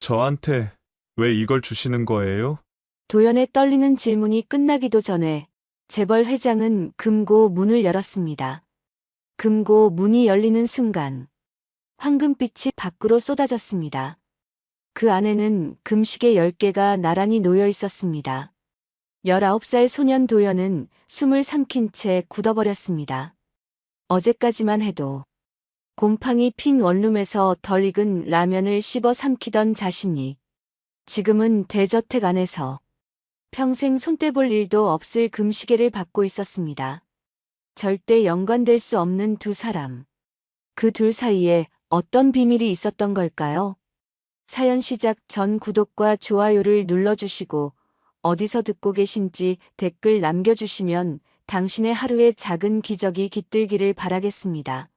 저한테 왜 이걸 주시는 거예요? 도연의 떨리는 질문이 끝나기도 전에 재벌 회장은 금고 문을 열었습니다. 금고 문이 열리는 순간 황금빛이 밖으로 쏟아졌습니다. 그 안에는 금시계 10개가 나란히 놓여 있었습니다. 19살 소년 도연은 숨을 삼킨 채 굳어버렸습니다. 어제까지만 해도 곰팡이 핀 원룸에서 덜 익은 라면을 씹어 삼키던 자신이 지금은 대저택 안에서 평생 손대볼 일도 없을 금시계를 받고 있었습니다. 절대 연관될 수 없는 두 사람. 그 둘 사이에 어떤 비밀이 있었던 걸까요? 사연 시작 전 구독과 좋아요를 눌러주시고 어디서 듣고 계신지 댓글 남겨주시면 당신의 하루의 작은 기적이 깃들기를 바라겠습니다.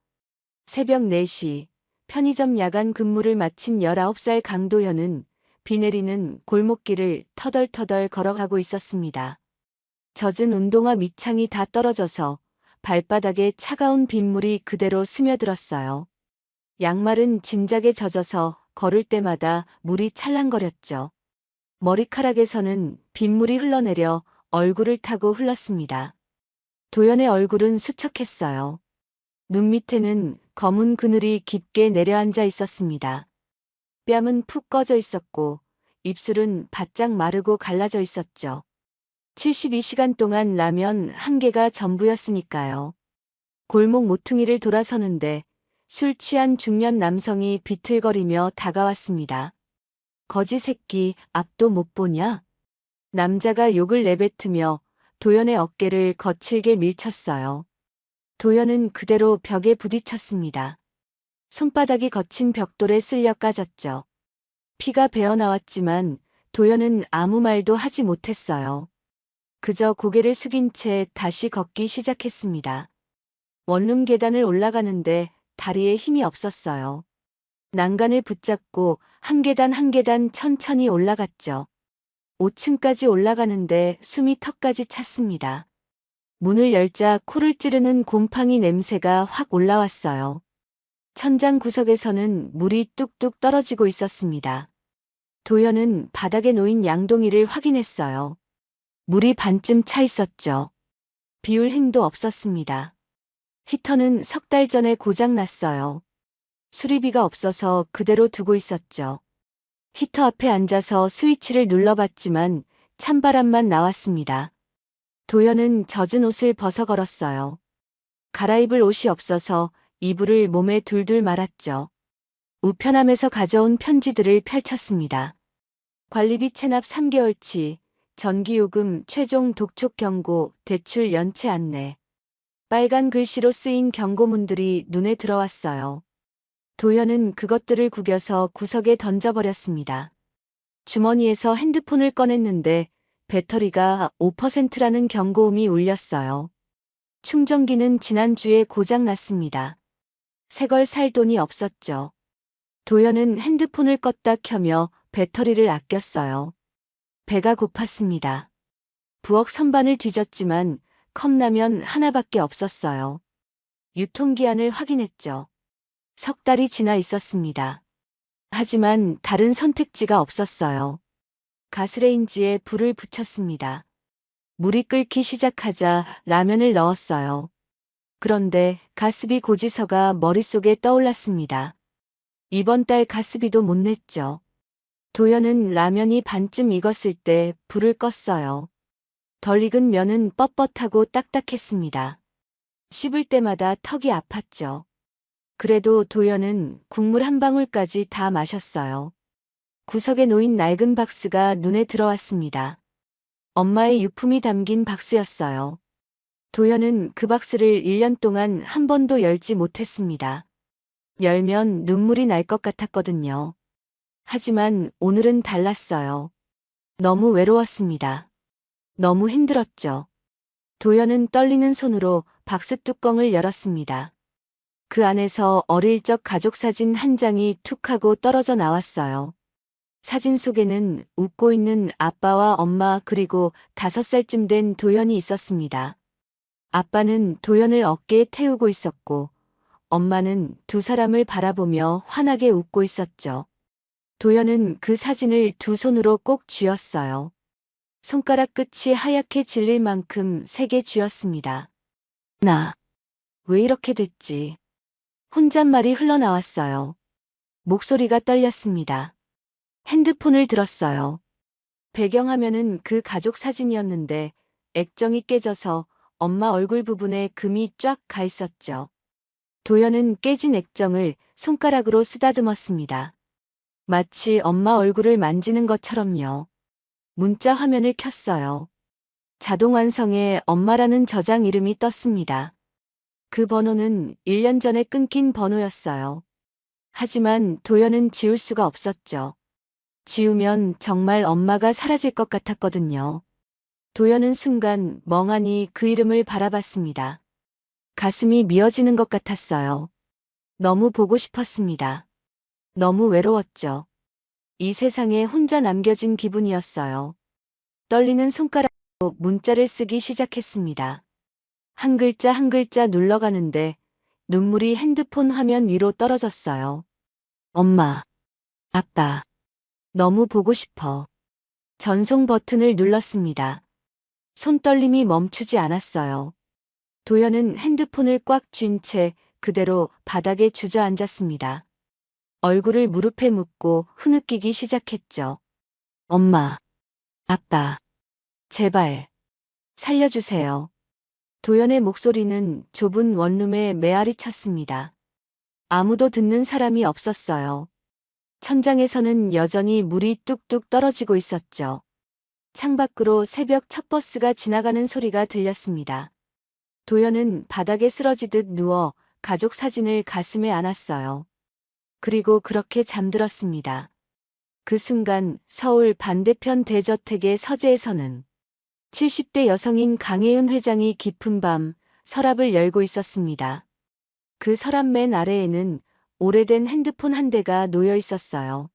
새벽 4시 편의점 야간 근무를 마친 19살 강도현은 비 내리는 골목길을 터덜터덜 걸어가고 있었습니다. 젖은 운동화 밑창이 다 떨어져서 발바닥에 차가운 빗물이 그대로 스며들었어요. 양말은 진작에 젖어서 걸을 때마다 물이 찰랑거렸죠. 머리카락에서는 빗물이 흘러내려 얼굴을 타고 흘렀습니다. 도연의 얼굴은 수척했어요. 눈 밑에는 검은 그늘이 깊게 내려앉아 있었습니다. 뺨은 푹 꺼져 있었고 입술은 바짝 마르고 갈라져 있었죠. 72시간 동안 라면 한 개가 전부였으니까요. 골목 모퉁이를 돌아서는데 술 취한 중년 남성이 비틀거리며 다가왔습니다. 거지 새끼, 앞도 못 보냐? 남자가 욕을 내뱉으며 도연의 어깨를 거칠게 밀쳤어요. 도연은 그대로 벽에 부딪혔습니다. 손바닥이 거친 벽돌에 쓸려 까졌죠. 피가 배어나왔지만 도연은 아무 말도 하지 못했어요. 그저 고개를 숙인 채 다시 걷기 시작했습니다. 원룸 계단을 올라가는데 다리에 힘이 없었어요. 난간을 붙잡고 한 계단 한 계단 천천히 올라갔죠. 5층까지 올라가는데 숨이 턱까지 찼습니다. 문을 열자 코를 찌르는 곰팡이 냄새가 확 올라왔어요. 천장 구석에서는 물이 뚝뚝 떨어지고 있었습니다. 도연은 바닥에 놓인 양동이를 확인했어요. 물이 반쯤 차 있었죠. 비울 힘도 없었습니다. 히터는 석 달 전에 고장났어요. 수리비가 없어서 그대로 두고 있었죠. 히터 앞에 앉아서 스위치를 눌러봤지만 찬바람만 나왔습니다. 도연은 젖은 옷을 벗어 걸었어요. 갈아입을 옷이 없어서 이불을 몸에 둘둘 말았죠. 우편함에서 가져온 편지들을 펼쳤습니다. 관리비 체납 3개월치, 전기요금 최종 독촉 경고, 대출 연체 안내. 빨간 글씨로 쓰인 경고문들이 눈에 들어왔어요. 도연은 그것들을 구겨서 구석에 던져버렸습니다. 주머니에서 핸드폰을 꺼냈는데 배터리가 5%라는 경고음이 울렸어요. 충전기는 지난주에 고장났습니다. 새걸 살 돈이 없었죠. 도연은 핸드폰을 껐다 켜며 배터리를 아꼈어요. 배가 고팠습니다. 부엌 선반을 뒤졌지만 컵라면 하나밖에 없었어요. 유통기한을 확인했죠. 석 달이 지나 있었습니다. 하지만 다른 선택지가 없었어요. 가스레인지에 불을 붙였습니다. 물이 끓기 시작하자 라면을 넣었어요. 그런데 가스비 고지서가 머릿속에 떠올랐습니다. 이번 달 가스비도 못 냈죠. 도연은 라면이 반쯤 익었을 때 불을 껐어요. 덜 익은 면은 뻣뻣하고 딱딱했습니다. 씹을 때마다 턱이 아팠죠. 그래도 도연은 국물 한 방울까지 다 마셨어요. 구석에 놓인 낡은 박스가 눈에 들어왔습니다. 엄마의 유품이 담긴 박스였어요. 도연은 그 박스를 1년 동안 한 번도 열지 못했습니다. 열면 눈물이 날 것 같았거든요. 하지만 오늘은 달랐어요. 너무 외로웠습니다. 너무 힘들었죠. 도연은 떨리는 손으로 박스 뚜껑을 열었습니다. 그 안에서 어릴 적 가족 사진 한 장이 툭 하고 떨어져 나왔어요. 사진 속에는 웃고 있는 아빠와 엄마 그리고 5살쯤 된 도연이 있었습니다. 아빠는 도연을 어깨에 태우고 있었고 엄마는 두 사람을 바라보며 환하게 웃고 있었죠. 도연은 그 사진을 두 손으로 꼭 쥐었어요. 손가락 끝이 하얗게 질릴 만큼 세게 쥐었습니다. 나, 왜 이렇게 됐지? 혼잣말이 흘러나왔어요. 목소리가 떨렸습니다. 핸드폰을 들었어요. 배경화면은 그 가족 사진이었는데 액정이 깨져서 엄마 얼굴 부분에 금이 쫙 가 있었죠. 도연은 깨진 액정을 손가락으로 쓰다듬었습니다. 마치 엄마 얼굴을 만지는 것처럼요. 문자 화면을 켰어요. 자동 완성에 엄마라는 저장 이름이 떴습니다. 그 번호는 1년 전에 끊긴 번호였어요. 하지만 도연은 지울 수가 없었죠. 지우면 정말 엄마가 사라질 것 같았거든요. 도연은 순간 멍하니 그 이름을 바라봤습니다. 가슴이 미어지는 것 같았어요. 너무 보고 싶었습니다. 너무 외로웠죠. 이 세상에 혼자 남겨진 기분이었어요. 떨리는 손가락으로 문자를 쓰기 시작했습니다. 한 글자 한 글자 눌러가는데 눈물이 핸드폰 화면 위로 떨어졌어요. 엄마, 아빠, 너무 보고 싶어. 전송 버튼을 눌렀습니다. 손떨림이 멈추지 않았어요. 도연은 핸드폰을 꽉 쥔 채 그대로 바닥에 주저앉았습니다. 얼굴을 무릎에 묻고 흐느끼기 시작했죠. 엄마, 아빠, 제발, 살려주세요. 도연의 목소리는 좁은 원룸에 메아리 쳤습니다. 아무도 듣는 사람이 없었어요. 천장에서는 여전히 물이 뚝뚝 떨어지고 있었죠. 창밖으로 새벽 첫 버스가 지나가는 소리가 들렸습니다. 도연은 바닥에 쓰러지듯 누워 가족 사진을 가슴에 안았어요. 그리고 그렇게 잠들었습니다. 그 순간 서울 반대편 대저택의 서재에서는 70대 여성인 강혜은 회장이 깊은 밤 서랍을 열고 있었습니다. 그 서랍 맨 아래에는 오래된 핸드폰 한 대가 놓여 있었어요.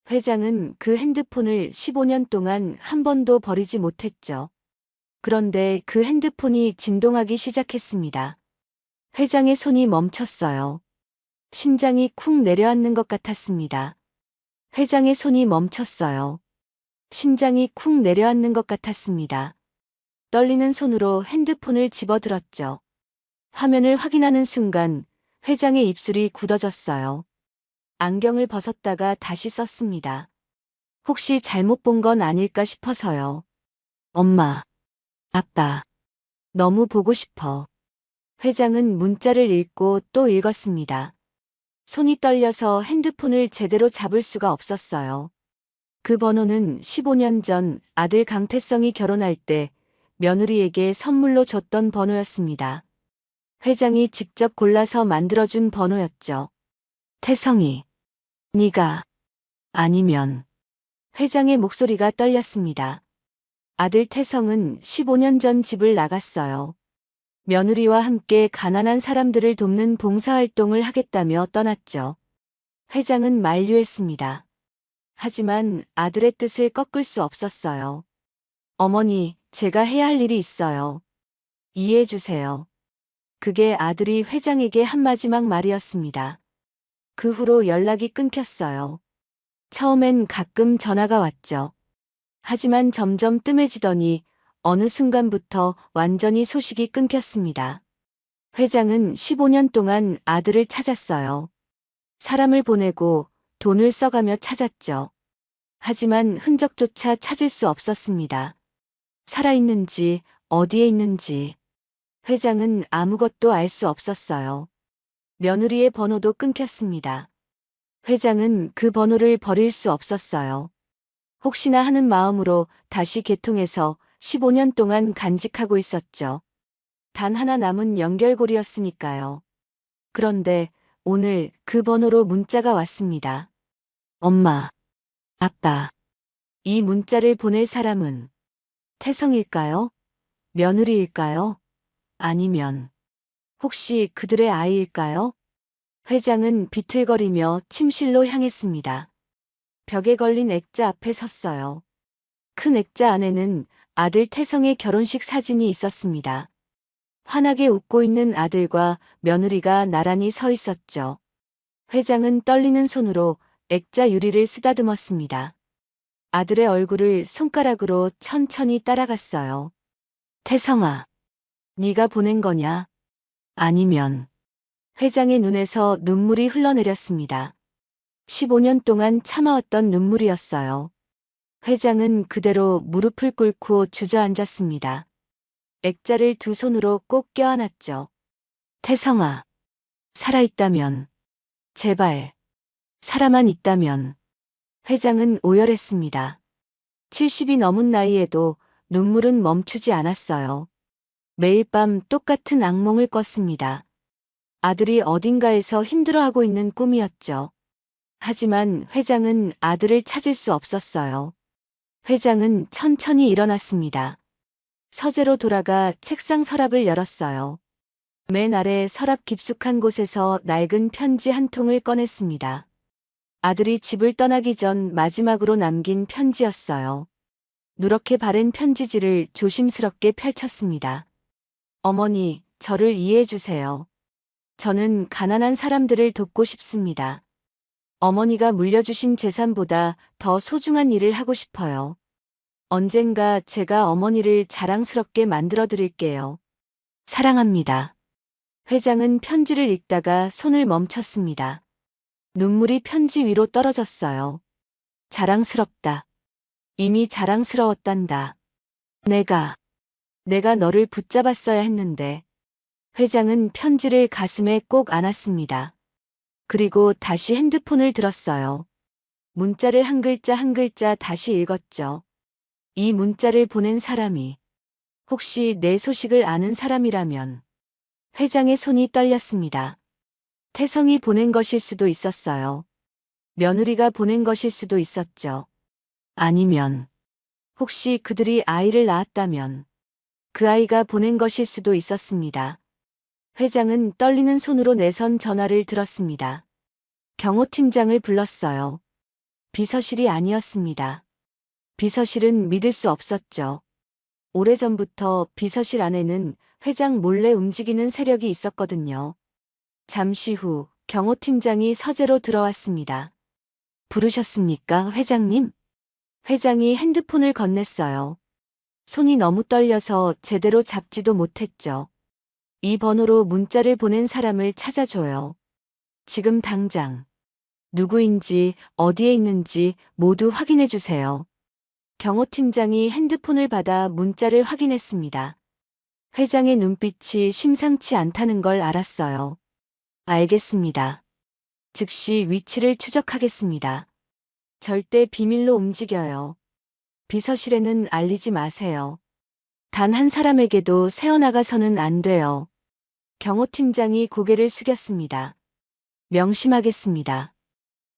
회장은 그 핸드폰을 15년 동안 한 번도 버리지 못했죠. 그런데 그 핸드폰이 진동하기 시작했습니다. 회장의 손이 멈췄어요. 심장이 쿵 내려앉는 것 같았습니다. 회장의 손이 멈췄어요. 심장이 쿵 내려앉는 것 같았습니다. 떨리는 손으로 핸드폰을 집어들었죠. 화면을 확인하는 순간 회장의 입술이 굳어졌어요. 안경을 벗었다가 다시 썼습니다. 혹시 잘못 본 건 아닐까 싶어서요. 엄마, 아빠, 너무 보고 싶어. 회장은 문자를 읽고 또 읽었습니다. 손이 떨려서 핸드폰을 제대로 잡을 수가 없었어요. 그 번호는 15년 전 아들 강태성이 결혼할 때 며느리에게 선물로 줬던 번호였습니다. 회장이 직접 골라서 만들어준 번호였죠. 태성이, 네가 아니면. 회장의 목소리가 떨렸습니다. 아들 태성은 15년 전 집을 나갔어요. 며느리와 함께 가난한 사람들을 돕는 봉사활동을 하겠다며 떠났죠. 회장은 만류했습니다. 하지만 아들의 뜻을 꺾을 수 없었어요. 어머니, 제가 해야 할 일이 있어요. 이해해 주세요. 그게 아들이 회장에게 한 마지막 말이었습니다. 그 후로 연락이 끊겼어요. 처음엔 가끔 전화가 왔죠. 하지만 점점 뜸해지더니 어느 순간부터 완전히 소식이 끊겼습니다. 회장은 15년 동안 아들을 찾았어요. 사람을 보내고 돈을 써가며 찾았죠. 하지만 흔적조차 찾을 수 없었습니다. 살아있는지 어디에 있는지. 회장은 아무것도 알 수 없었어요. 며느리의 번호도 끊겼습니다. 회장은 그 번호를 버릴 수 없었어요. 혹시나 하는 마음으로 다시 개통해서 15년 동안 간직하고 있었죠. 단 하나 남은 연결고리였으니까요. 그런데 오늘 그 번호로 문자가 왔습니다. 엄마, 아빠. 이 문자를 보낼 사람은 태성일까요? 며느리일까요? 아니면 혹시 그들의 아이일까요? 회장은 비틀거리며 침실로 향했습니다. 벽에 걸린 액자 앞에 섰어요. 큰 액자 안에는 아들 태성의 결혼식 사진이 있었습니다. 환하게 웃고 있는 아들과 며느리가 나란히 서 있었죠. 회장은 떨리는 손으로 액자 유리를 쓰다듬었습니다. 아들의 얼굴을 손가락으로 천천히 따라갔어요. 태성아, 네가 보낸 거냐? 아니면. 회장의 눈에서 눈물이 흘러내렸습니다. 15년 동안 참아왔던 눈물이었어요. 회장은 그대로 무릎을 꿇고 주저앉았습니다. 액자를 두 손으로 꼭 껴안았죠. 태성아, 살아있다면. 제발. 살아만 있다면. 회장은 오열했습니다. 70이 넘은 나이에도 눈물은 멈추지 않았어요. 매일 밤 똑같은 악몽을 꿨습니다. 아들이 어딘가에서 힘들어하고 있는 꿈이었죠. 하지만 회장은 아들을 찾을 수 없었어요. 회장은 천천히 일어났습니다. 서재로 돌아가 책상 서랍을 열었어요. 맨 아래 서랍 깊숙한 곳에서 낡은 편지 한 통을 꺼냈습니다. 아들이 집을 떠나기 전 마지막으로 남긴 편지였어요. 누렇게 바른 편지지를 조심스럽게 펼쳤습니다. 어머니, 저를 이해해 주세요. 저는 가난한 사람들을 돕고 싶습니다. 어머니가 물려주신 재산보다 더 소중한 일을 하고 싶어요. 언젠가 제가 어머니를 자랑스럽게 만들어 드릴게요. 사랑합니다. 회장은 편지를 읽다가 손을 멈췄습니다. 눈물이 편지 위로 떨어졌어요. 자랑스럽다. 이미 자랑스러웠단다. 내가 너를 붙잡았어야 했는데. 회장은 편지를 가슴에 꼭 안았습니다. 그리고 다시 핸드폰을 들었어요. 문자를 한 글자 한 글자 다시 읽었죠. 이 문자를 보낸 사람이 혹시 내 소식을 아는 사람이라면. 회장의 손이 떨렸습니다. 태성이 보낸 것일 수도 있었어요. 며느리가 보낸 것일 수도 있었죠. 아니면 혹시 그들이 아이를 낳았다면 그 아이가 보낸 것일 수도 있었습니다. 회장은 떨리는 손으로 내선 전화를 들었습니다. 경호팀장을 불렀어요. 비서실이 아니었습니다. 비서실은 믿을 수 없었죠. 오래전부터 비서실 안에는 회장 몰래 움직이는 세력이 있었거든요. 잠시 후 경호팀장이 서재로 들어왔습니다. 부르셨습니까, 회장님? 회장이 핸드폰을 건넸어요. 손이 너무 떨려서 제대로 잡지도 못했죠. 이 번호로 문자를 보낸 사람을 찾아줘요. 지금 당장. 누구인지 어디에 있는지 모두 확인해 주세요. 경호팀장이 핸드폰을 받아 문자를 확인했습니다. 회장의 눈빛이 심상치 않다는 걸 알았어요. 알겠습니다. 즉시 위치를 추적하겠습니다. 절대 비밀로 움직여요. 비서실에는 알리지 마세요. 단 한 사람에게도 새어나가서는 안 돼요. 경호팀장이 고개를 숙였습니다. 명심하겠습니다.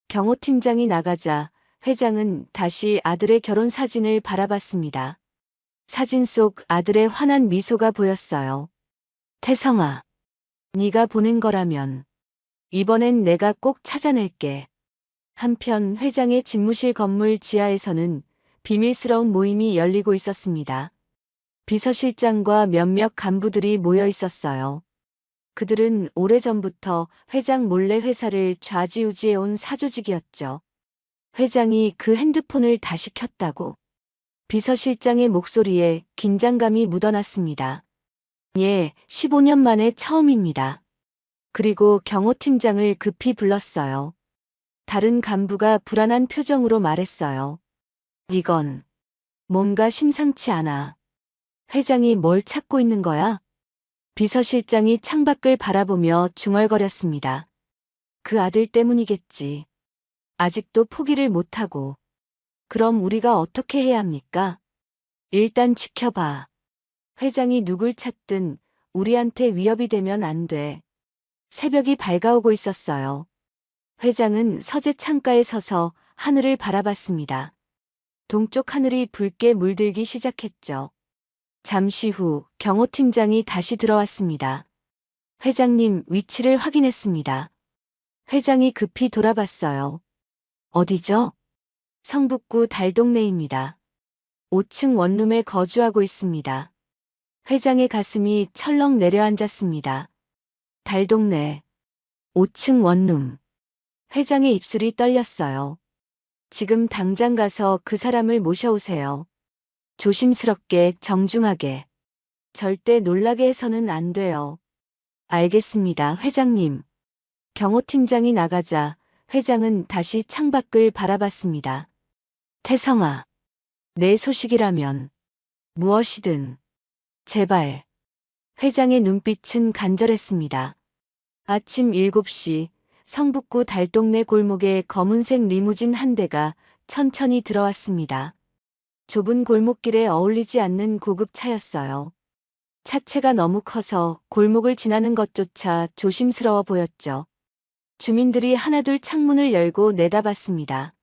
경호팀장이 나가자 회장은 다시 아들의 결혼 사진을 바라봤습니다. 사진 속 아들의 환한 미소가 보였어요. 태성아, 네가 보낸 거라면 이번엔 내가 꼭 찾아낼게. 한편 회장의 집무실 건물 지하에서는 비밀스러운 모임이 열리고 있었습니다. 비서실장과 몇몇 간부들이 모여 있었어요. 그들은 오래전부터 회장 몰래 회사를 좌지우지해온 사조직이었죠. 회장이 그 핸드폰을 다시 켰다고. 비서실장의 목소리에 긴장감이 묻어났습니다. 예, 15년 만에 처음입니다. 그리고 경호팀장을 급히 불렀어요. 다른 간부가 불안한 표정으로 말했어요. 이건 뭔가 심상치 않아. 회장이 뭘 찾고 있는 거야? 비서실장이 창밖을 바라보며 중얼거렸습니다. 그 아들 때문이겠지. 아직도 포기를 못하고. 그럼 우리가 어떻게 해야 합니까? 일단 지켜봐. 회장이 누굴 찾든 우리한테 위협이 되면 안 돼. 새벽이 밝아오고 있었어요. 회장은 서재 창가에 서서 하늘을 바라봤습니다. 동쪽 하늘이 붉게 물들기 시작했죠. 잠시 후 경호팀장이 다시 들어왔습니다. 회장님 위치를 확인했습니다. 회장이 급히 돌아봤어요. 어디죠? 성북구 달동네입니다. 5층 원룸에 거주하고 있습니다. 회장의 가슴이 철렁 내려앉았습니다. 달동네 5층 원룸. 회장의 입술이 떨렸어요. 지금 당장 가서 그 사람을 모셔오세요. 조심스럽게 정중하게. 절대 놀라게 해서는 안 돼요. 알겠습니다, 회장님. 경호팀장이 나가자 회장은 다시 창밖을 바라봤습니다. 태성아, 내 소식이라면 무엇이든 제발. 회장의 눈빛은 간절했습니다. 아침 7시 성북구 달동네 골목에 검은색 리무진 한 대가 천천히 들어왔습니다. 좁은 골목길에 어울리지 않는 고급 차였어요. 차체가 너무 커서 골목을 지나는 것조차 조심스러워 보였죠. 주민들이 하나둘 창문을 열고 내다봤습니다.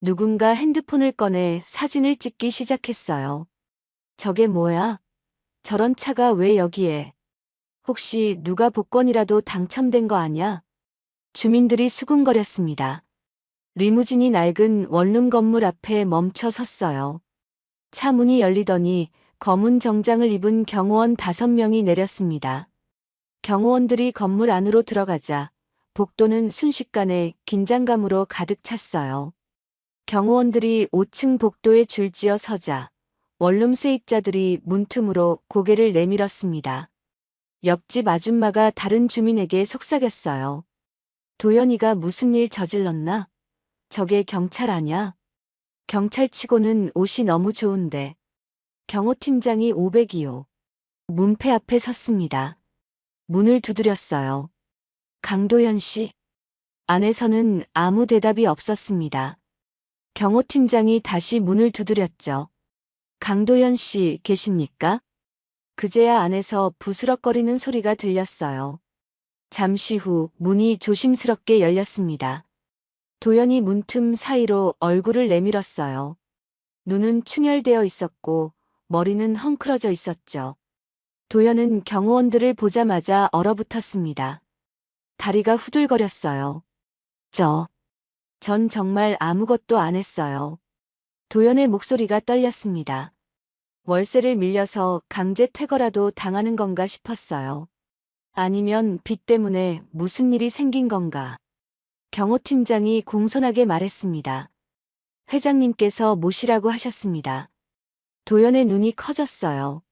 누군가 핸드폰을 꺼내 사진을 찍기 시작했어요. 저게 뭐야? 저런 차가 왜 여기에? 혹시 누가 복권이라도 당첨된 거 아냐? 주민들이 수군거렸습니다. 리무진이 낡은 원룸 건물 앞에 멈춰 섰어요. 차 문이 열리더니 검은 정장을 입은 경호원 5명이 내렸습니다. 경호원들이 건물 안으로 들어가자 복도는 순식간에 긴장감으로 가득 찼어요. 경호원들이 5층 복도에 줄지어 서자 원룸 세입자들이 문틈으로 고개를 내밀었습니다. 옆집 아줌마가 다른 주민에게 속삭였어요. 도연이가 무슨 일 저질렀나? 저게 경찰 아냐? 경찰치고는 옷이 너무 좋은데. 경호팀장이 500이요. 문패 앞에 섰습니다. 문을 두드렸어요. 강도현 씨. 안에서는 아무 대답이 없었습니다. 경호팀장이 다시 문을 두드렸죠. 강도현 씨 계십니까? 그제야 안에서 부스럭거리는 소리가 들렸어요. 잠시 후 문이 조심스럽게 열렸습니다. 도연이 문틈 사이로 얼굴을 내밀었어요. 눈은 충혈되어 있었고 머리는 헝클어져 있었죠. 도연은 경호원들을 보자마자 얼어붙었습니다. 다리가 후들거렸어요. 전 정말 아무것도 안 했어요. 도연의 목소리가 떨렸습니다. 월세를 밀려서 강제 퇴거라도 당하는 건가 싶었어요. 아니면 빚 때문에 무슨 일이 생긴 건가. 경호팀장이 공손하게 말했습니다. 회장님께서 모시라고 하셨습니다. 도연의 눈이 커졌어요.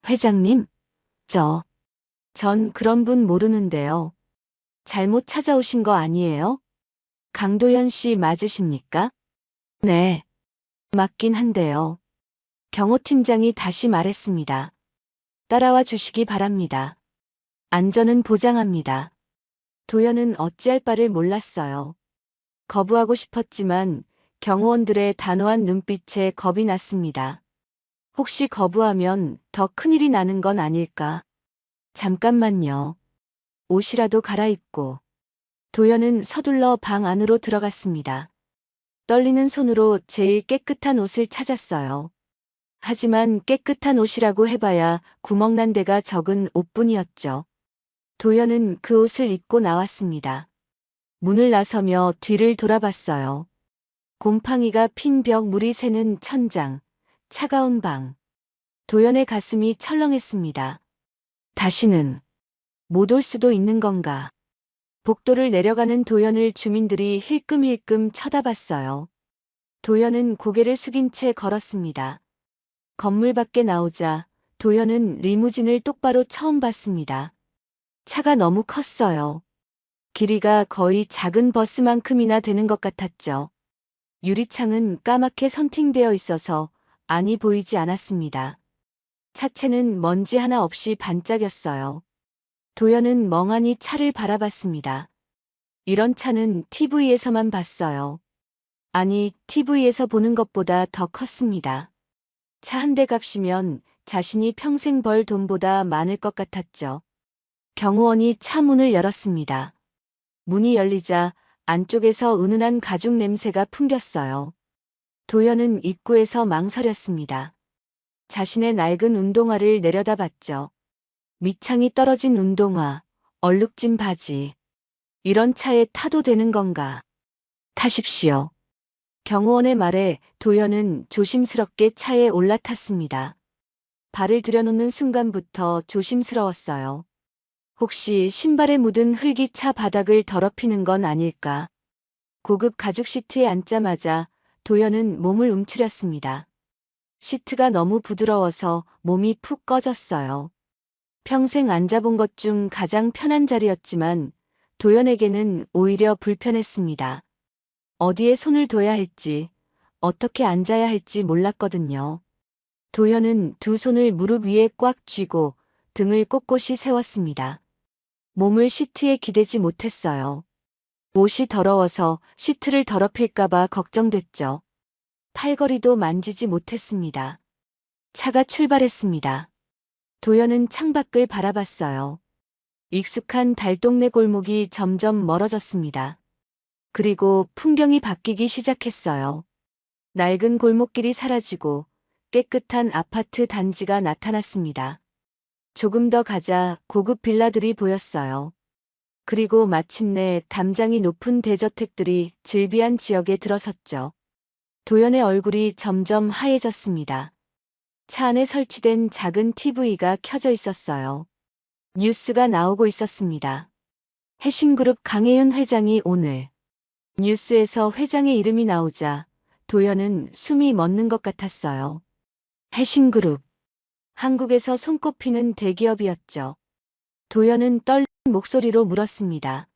회장님? 전 그런 분 모르는데요. 잘못 찾아오신 거 아니에요? 강도현 씨 맞으십니까? 네. 맞긴 한데요. 경호팀장이 다시 말했습니다. 따라와 주시기 바랍니다. 안전은 보장합니다. 도연은 어찌할 바를 몰랐어요. 거부하고 싶었지만 경호원들의 단호한 눈빛에 겁이 났습니다. 혹시 거부하면 더 큰일이 나는 건 아닐까? 잠깐만요. 옷이라도 갈아입고. 도연은 서둘러 방 안으로 들어갔습니다. 떨리는 손으로 제일 깨끗한 옷을 찾았어요. 하지만 깨끗한 옷이라고 해봐야 구멍난 데가 적은 옷뿐이었죠. 도연은 그 옷을 입고 나왔습니다. 문을 나서며 뒤를 돌아봤어요. 곰팡이가 핀 벽, 물이 새는 천장, 차가운 방. 도연의 가슴이 철렁했습니다. 다시는 못 올 수도 있는 건가. 복도를 내려가는 도연을 주민들이 힐끔힐끔 쳐다봤어요. 도연은 고개를 숙인 채 걸었습니다. 건물 밖에 나오자 도연은 리무진을 똑바로 처음 봤습니다. 차가 너무 컸어요. 길이가 거의 작은 버스만큼이나 되는 것 같았죠. 유리창은 까맣게 선팅되어 있어서 안이 보이지 않았습니다. 차체는 먼지 하나 없이 반짝였어요. 도연은 멍하니 차를 바라봤습니다. 이런 차는 TV에서만 봤어요. 아니, TV에서 보는 것보다 더 컸습니다. 차 한 대 값이면 자신이 평생 벌 돈보다 많을 것 같았죠. 경호원이 차 문을 열었습니다. 문이 열리자 안쪽에서 은은한 가죽 냄새가 풍겼어요. 도연은 입구에서 망설였습니다. 자신의 낡은 운동화를 내려다봤죠. 밑창이 떨어진 운동화, 얼룩진 바지. 이런 차에 타도 되는 건가? 타십시오. 경호원의 말에 도연은 조심스럽게 차에 올라탔습니다. 발을 들여놓는 순간부터 조심스러웠어요. 혹시 신발에 묻은 흙이 차 바닥을 더럽히는 건 아닐까? 고급 가죽 시트에 앉자마자 도연은 몸을 움츠렸습니다. 시트가 너무 부드러워서 몸이 푹 꺼졌어요. 평생 앉아본 것 중 가장 편한 자리였지만 도연에게는 오히려 불편했습니다. 어디에 손을 둬야 할지, 어떻게 앉아야 할지 몰랐거든요. 도연은 두 손을 무릎 위에 꽉 쥐고 등을 꼿꼿이 세웠습니다. 몸을 시트에 기대지 못했어요. 옷이 더러워서 시트를 더럽힐까봐 걱정됐죠. 팔걸이도 만지지 못했습니다. 차가 출발했습니다. 도연은 창밖을 바라봤어요. 익숙한 달동네 골목이 점점 멀어졌습니다. 그리고 풍경이 바뀌기 시작했어요. 낡은 골목길이 사라지고 깨끗한 아파트 단지가 나타났습니다. 조금 더 가자 고급 빌라들이 보였어요. 그리고 마침내 담장이 높은 대저택들이 즐비한 지역에 들어섰죠. 도연의 얼굴이 점점 하얘졌습니다. 차 안에 설치된 작은 TV가 켜져 있었어요. 뉴스가 나오고 있었습니다. 해신그룹 강혜윤 회장이 오늘. 뉴스에서 회장의 이름이 나오자 도연은 숨이 멎는 것 같았어요. 해신그룹. 한국에서 손꼽히는 대기업이었죠. 도연은 떨린 목소리로 물었습니다.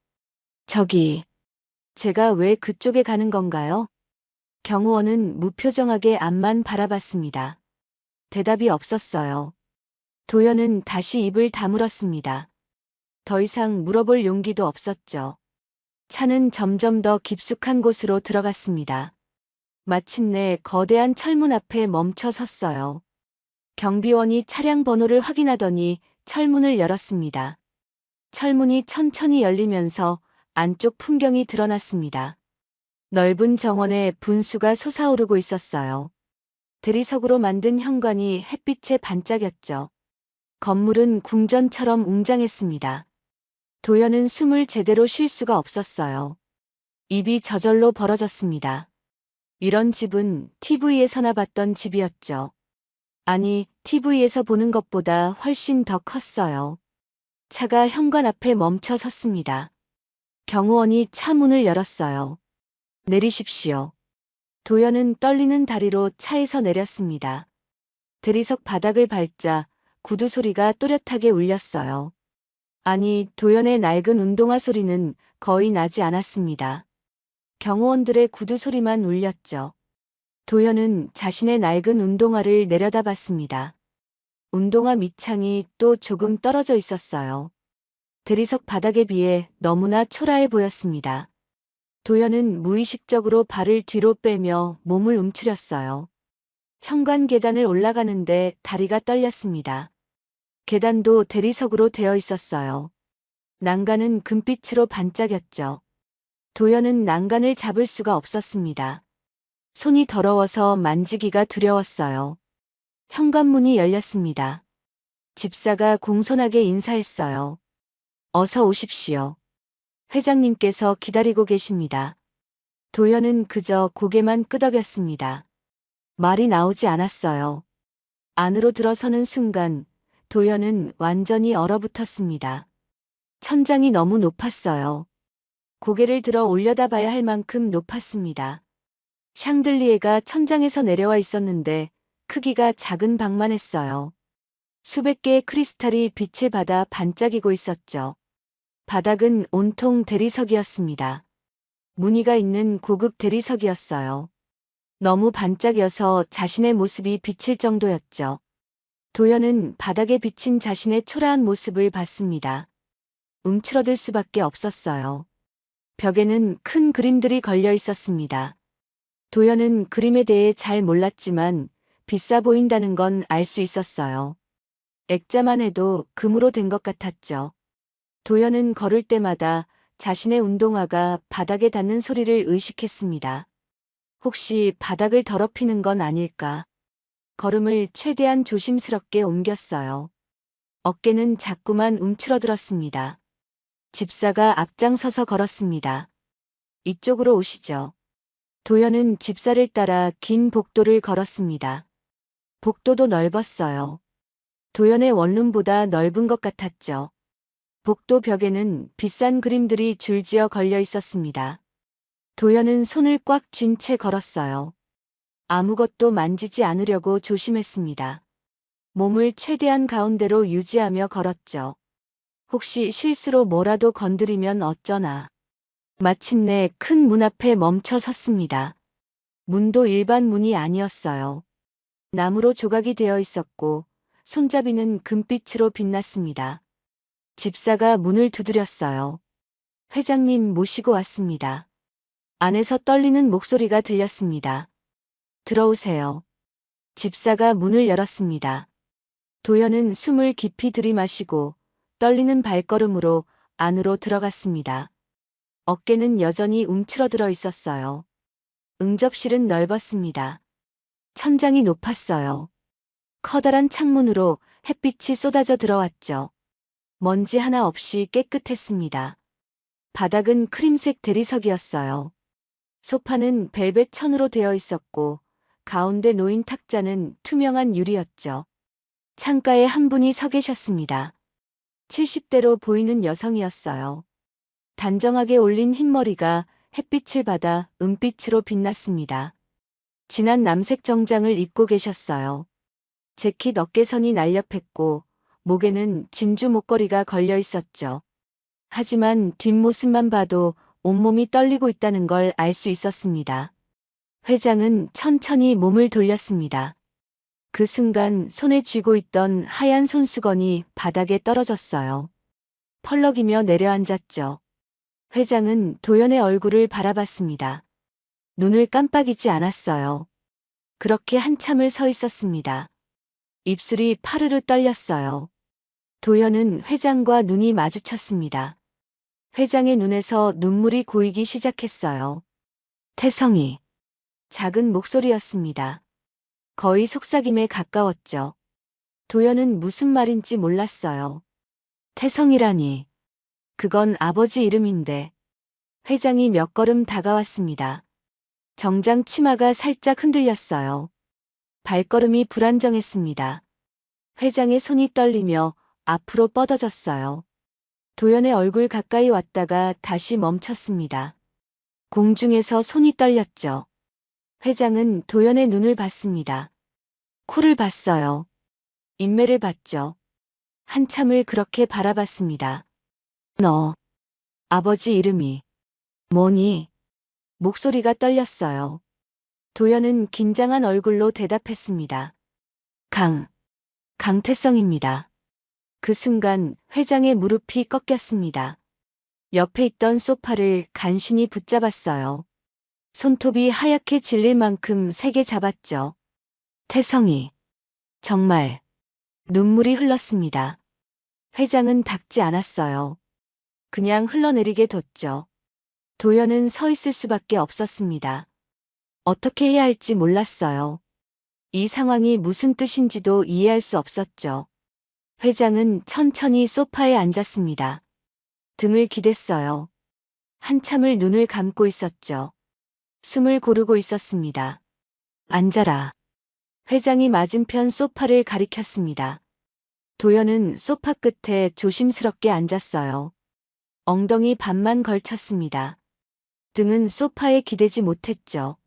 저기, 제가 왜 그쪽에 가는 건가요? 경호원은 무표정하게 앞만 바라봤습니다. 대답이 없었어요. 도연은 다시 입을 다물었습니다. 더 이상 물어볼 용기도 없었죠. 차는 점점 더 깊숙한 곳으로 들어갔습니다. 마침내 거대한 철문 앞에 멈춰 섰어요. 경비원이 차량 번호를 확인하더니 철문을 열었습니다. 철문이 천천히 열리면서 안쪽 풍경이 드러났습니다. 넓은 정원에 분수가 솟아오르고 있었어요. 대리석으로 만든 현관이 햇빛에 반짝였죠. 건물은 궁전처럼 웅장했습니다. 도연은 숨을 제대로 쉴 수가 없었어요. 입이 저절로 벌어졌습니다. 이런 집은 TV에서나 봤던 집이었죠. 아니, TV에서 보는 것보다 훨씬 더 컸어요. 차가 현관 앞에 멈춰 섰습니다. 경호원이 차 문을 열었어요. 내리십시오. 도연은 떨리는 다리로 차에서 내렸습니다. 대리석 바닥을 밟자 구두 소리가 또렷하게 울렸어요. 아니, 도연의 낡은 운동화 소리는 거의 나지 않았습니다. 경호원들의 구두 소리만 울렸죠. 도연은 자신의 낡은 운동화를 내려다봤습니다. 운동화 밑창이 또 조금 떨어져 있었어요. 대리석 바닥에 비해 너무나 초라해 보였습니다. 도연은 무의식적으로 발을 뒤로 빼며 몸을 움츠렸어요. 현관 계단을 올라가는데 다리가 떨렸습니다. 계단도 대리석으로 되어 있었어요. 난간은 금빛으로 반짝였죠. 도연은 난간을 잡을 수가 없었습니다. 손이 더러워서 만지기가 두려웠어요. 현관문이 열렸습니다. 집사가 공손하게 인사했어요. 어서 오십시오. 회장님께서 기다리고 계십니다. 도연은 그저 고개만 끄덕였습니다. 말이 나오지 않았어요. 안으로 들어서는 순간 도연은 완전히 얼어붙었습니다. 천장이 너무 높았어요. 고개를 들어 올려다봐야 할 만큼 높았습니다. 샹들리에가 천장에서 내려와 있었는데 크기가 작은 방만 했어요. 수백 개의 크리스탈이 빛을 받아 반짝이고 있었죠. 바닥은 온통 대리석이었습니다. 무늬가 있는 고급 대리석이었어요. 너무 반짝여서 자신의 모습이 비칠 정도였죠. 도연은 바닥에 비친 자신의 초라한 모습을 봤습니다. 움츠러들 수밖에 없었어요. 벽에는 큰 그림들이 걸려 있었습니다. 도연은 그림에 대해 잘 몰랐지만 비싸 보인다는 건 알 수 있었어요. 액자만 해도 금으로 된 것 같았죠. 도연은 걸을 때마다 자신의 운동화가 바닥에 닿는 소리를 의식했습니다. 혹시 바닥을 더럽히는 건 아닐까? 걸음을 최대한 조심스럽게 옮겼어요. 어깨는 자꾸만 움츠러들었습니다. 집사가 앞장서서 걸었습니다. 이쪽으로 오시죠. 도연은 집사를 따라 긴 복도를 걸었습니다. 복도도 넓었어요. 도연의 원룸보다 넓은 것 같았죠. 복도 벽에는 비싼 그림들이 줄지어 걸려 있었습니다. 도연은 손을 꽉 쥔 채 걸었어요. 아무것도 만지지 않으려고 조심했습니다. 몸을 최대한 가운데로 유지하며 걸었죠. 혹시 실수로 뭐라도 건드리면 어쩌나. 마침내 큰 문 앞에 멈춰 섰습니다. 문도 일반 문이 아니었어요. 나무로 조각이 되어 있었고 손잡이는 금빛으로 빛났습니다. 집사가 문을 두드렸어요. 회장님 모시고 왔습니다. 안에서 떨리는 목소리가 들렸습니다. 들어오세요. 집사가 문을 열었습니다. 도연은 숨을 깊이 들이마시고 떨리는 발걸음으로 안으로 들어갔습니다. 어깨는 여전히 움츠러들어 있었어요. 응접실은 넓었습니다. 천장이 높았어요. 커다란 창문으로 햇빛이 쏟아져 들어왔죠. 먼지 하나 없이 깨끗했습니다. 바닥은 크림색 대리석이었어요. 소파는 벨벳 천으로 되어 있었고 가운데 놓인 탁자는 투명한 유리였죠. 창가에 한 분이 서 계셨습니다. 70대로 보이는 여성이었어요. 단정하게 올린 흰머리가 햇빛을 받아 은빛으로 빛났습니다. 진한 남색 정장을 입고 계셨어요. 재킷 어깨선이 날렵했고 목에는 진주 목걸이가 걸려 있었죠. 하지만 뒷모습만 봐도 온몸이 떨리고 있다는 걸 알 수 있었습니다. 회장은 천천히 몸을 돌렸습니다. 그 순간 손에 쥐고 있던 하얀 손수건이 바닥에 떨어졌어요. 펄럭이며 내려앉았죠. 회장은 도연의 얼굴을 바라봤습니다. 눈을 깜빡이지 않았어요. 그렇게 한참을 서 있었습니다. 입술이 파르르 떨렸어요. 도연은 회장과 눈이 마주쳤습니다. 회장의 눈에서 눈물이 고이기 시작했어요. 태성이. 작은 목소리였습니다. 거의 속삭임에 가까웠죠. 도연은 무슨 말인지 몰랐어요. 태성이라니. 그건 아버지 이름인데. 회장이 몇 걸음 다가왔습니다. 정장 치마가 살짝 흔들렸어요. 발걸음이 불안정했습니다. 회장의 손이 떨리며 앞으로 뻗어졌어요. 도연의 얼굴 가까이 왔다가 다시 멈췄습니다. 공중에서 손이 떨렸죠. 회장은 도연의 눈을 봤습니다. 코를 봤어요. 인매를 봤죠. 한참을 그렇게 바라봤습니다. 너, 아버지 이름이 뭐니? 목소리가 떨렸어요. 도연은 긴장한 얼굴로 대답했습니다. 강태성입니다. 그 순간 회장의 무릎이 꺾였습니다. 옆에 있던 소파를 간신히 붙잡았어요. 손톱이 하얗게 질릴 만큼 세게 잡았죠. 태성이. 정말. 눈물이 흘렀습니다. 회장은 닦지 않았어요. 그냥 흘러내리게 뒀죠. 도연은 서 있을 수밖에 없었습니다. 어떻게 해야 할지 몰랐어요. 이 상황이 무슨 뜻인지도 이해할 수 없었죠. 회장은 천천히 소파에 앉았습니다. 등을 기댔어요. 한참을 눈을 감고 있었죠. 숨을 고르고 있었습니다. 앉아라. 회장이 맞은편 소파를 가리켰습니다. 도연은 소파 끝에 조심스럽게 앉았어요. 엉덩이 반만 걸쳤습니다. 등은 소파에 기대지 못했죠.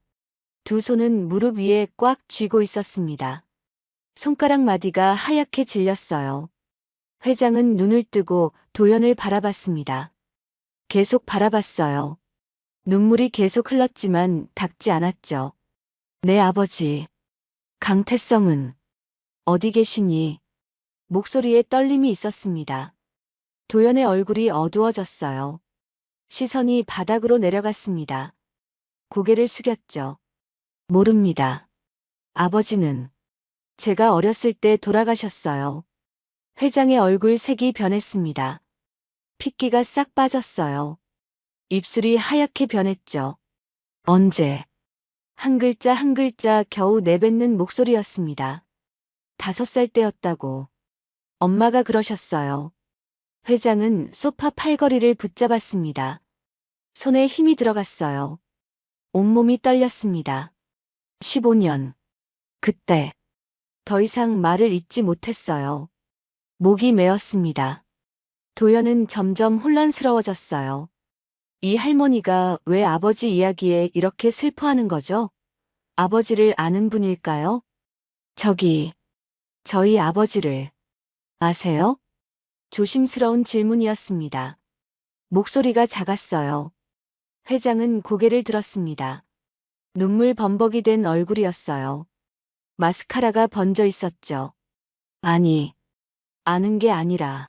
두 손은 무릎 위에 꽉 쥐고 있었습니다. 손가락 마디가 하얗게 질렸어요. 회장은 눈을 뜨고 도연을 바라봤습니다. 계속 바라봤어요. 눈물이 계속 흘렀지만 닦지 않았죠. 내 아버지. 강태성은 어디 계시니? 목소리에 떨림이 있었습니다. 도연의 얼굴이 어두워졌어요. 시선이 바닥으로 내려갔습니다. 고개를 숙였죠. 모릅니다. 아버지는 제가 어렸을 때 돌아가셨어요. 회장의 얼굴 색이 변했습니다. 핏기가 싹 빠졌어요. 입술이 하얗게 변했죠. 언제? 한 글자 한 글자 겨우 내뱉는 목소리였습니다. 5살 때였다고. 엄마가 그러셨어요. 회장은 소파 팔걸이를 붙잡았습니다. 손에 힘이 들어갔어요. 온몸이 떨렸습니다. 15년. 그때. 더 이상 말을 잇지 못했어요. 목이 메었습니다. 도연은 점점 혼란스러워졌어요. 이 할머니가 왜 아버지 이야기에 이렇게 슬퍼하는 거죠? 아버지를 아는 분일까요? 저희 아버지를 아세요? 조심스러운 질문이었습니다. 목소리가 작았어요. 회장은 고개를 들었습니다. 눈물 범벅이 된 얼굴이었어요. 마스카라가 번져 있었죠. 아니, 아는 게 아니라.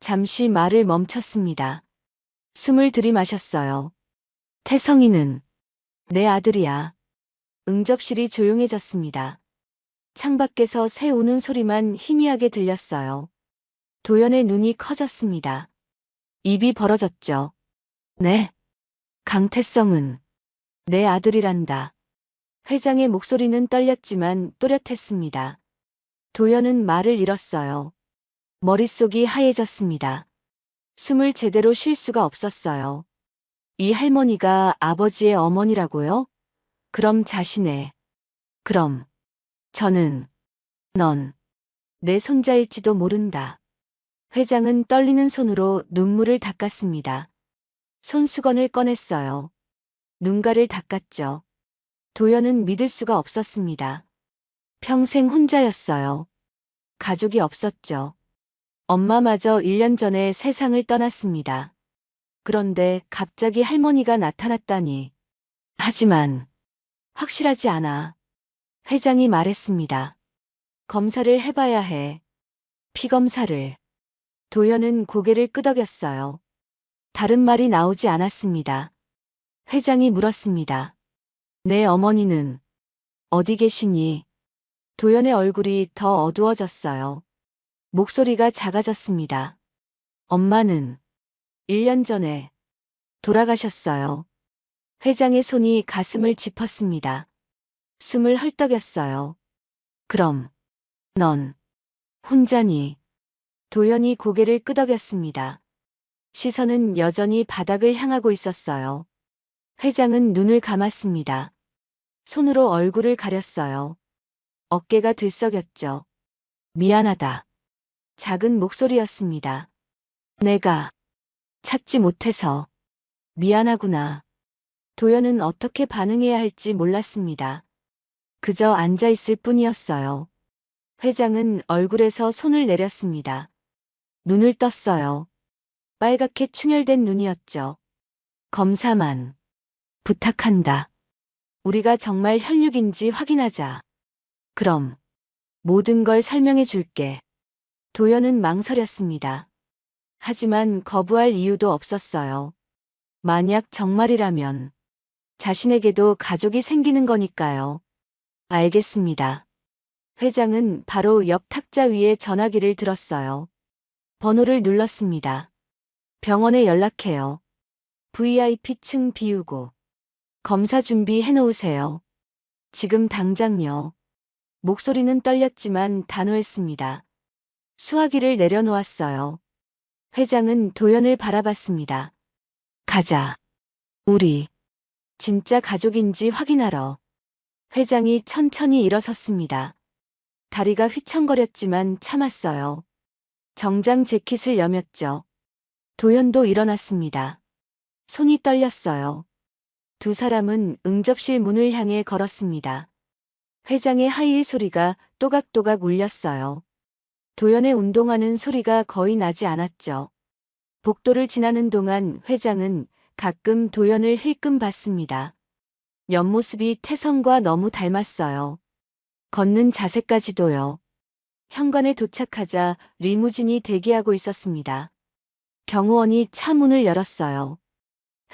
잠시 말을 멈췄습니다. 숨을 들이마셨어요. 태성이는 내 아들이야. 응접실이 조용해졌습니다. 창밖에서 새 우는 소리만 희미하게 들렸어요. 도연의 눈이 커졌습니다. 입이 벌어졌죠. 네. 강태성은 내 아들이란다. 회장의 목소리는 떨렸지만 또렷했습니다. 도연은 말을 잃었어요. 머릿속이 하얘졌습니다. 숨을 제대로 쉴 수가 없었어요. 이 할머니가 아버지의 어머니라고요? 그럼 넌 내 손자일지도 모른다. 회장은 떨리는 손으로 눈물을 닦았습니다. 손수건을 꺼냈어요. 눈가를 닦았죠. 도연은 믿을 수가 없었습니다. 평생 혼자였어요. 가족이 없었죠. 엄마마저 1년 전에 세상을 떠났습니다. 그런데 갑자기 할머니가 나타났다니. 하지만 확실하지 않아. 회장이 말했습니다. 검사를 해봐야 해. 피검사를. 도연은 고개를 끄덕였어요. 다른 말이 나오지 않았습니다. 회장이 물었습니다. 내 어머니는 어디 계시니? 도연의 얼굴이 더 어두워졌어요. 목소리가 작아졌습니다. 엄마는 1년 전에 돌아가셨어요. 회장의 손이 가슴을 짚었습니다. 숨을 헐떡였어요. 그럼 넌 혼자니? 도연이 고개를 끄덕였습니다. 시선은 여전히 바닥을 향하고 있었어요. 회장은 눈을 감았습니다. 손으로 얼굴을 가렸어요. 어깨가 들썩였죠. 미안하다. 작은 목소리였습니다. 내가 찾지 못해서 미안하구나. 도연은 어떻게 반응해야 할지 몰랐습니다. 그저 앉아 있을 뿐이었어요. 회장은 얼굴에서 손을 내렸습니다. 눈을 떴어요. 빨갛게 충혈된 눈이었죠. 검사만 부탁한다. 우리가 정말 혈육인지 확인하자. 그럼 모든 걸 설명해 줄게. 도연은 망설였습니다. 하지만 거부할 이유도 없었어요. 만약 정말이라면 자신에게도 가족이 생기는 거니까요. 알겠습니다. 회장은 바로 옆 탁자 위에 전화기를 들었어요. 번호를 눌렀습니다. 병원에 연락해요. VIP층 비우고 검사 준비해 놓으세요. 지금 당장요. 목소리는 떨렸지만 단호했습니다. 수화기를 내려놓았어요. 회장은 도연을 바라봤습니다. 가자. 우리 진짜 가족인지 확인하러. 회장이 천천히 일어섰습니다. 다리가 휘청거렸지만 참았어요. 정장 재킷을 여몄죠. 도연도 일어났습니다. 손이 떨렸어요. 두 사람은 응접실 문을 향해 걸었습니다. 회장의 하이힐 소리가 또각또각 울렸어요. 도연의 운동하는 소리가 거의 나지 않았죠. 복도를 지나는 동안 회장은 가끔 도연을 힐끔 봤습니다. 옆모습이 태성과 너무 닮았어요. 걷는 자세까지도요. 현관에 도착하자 리무진이 대기하고 있었습니다. 경호원이 차 문을 열었어요.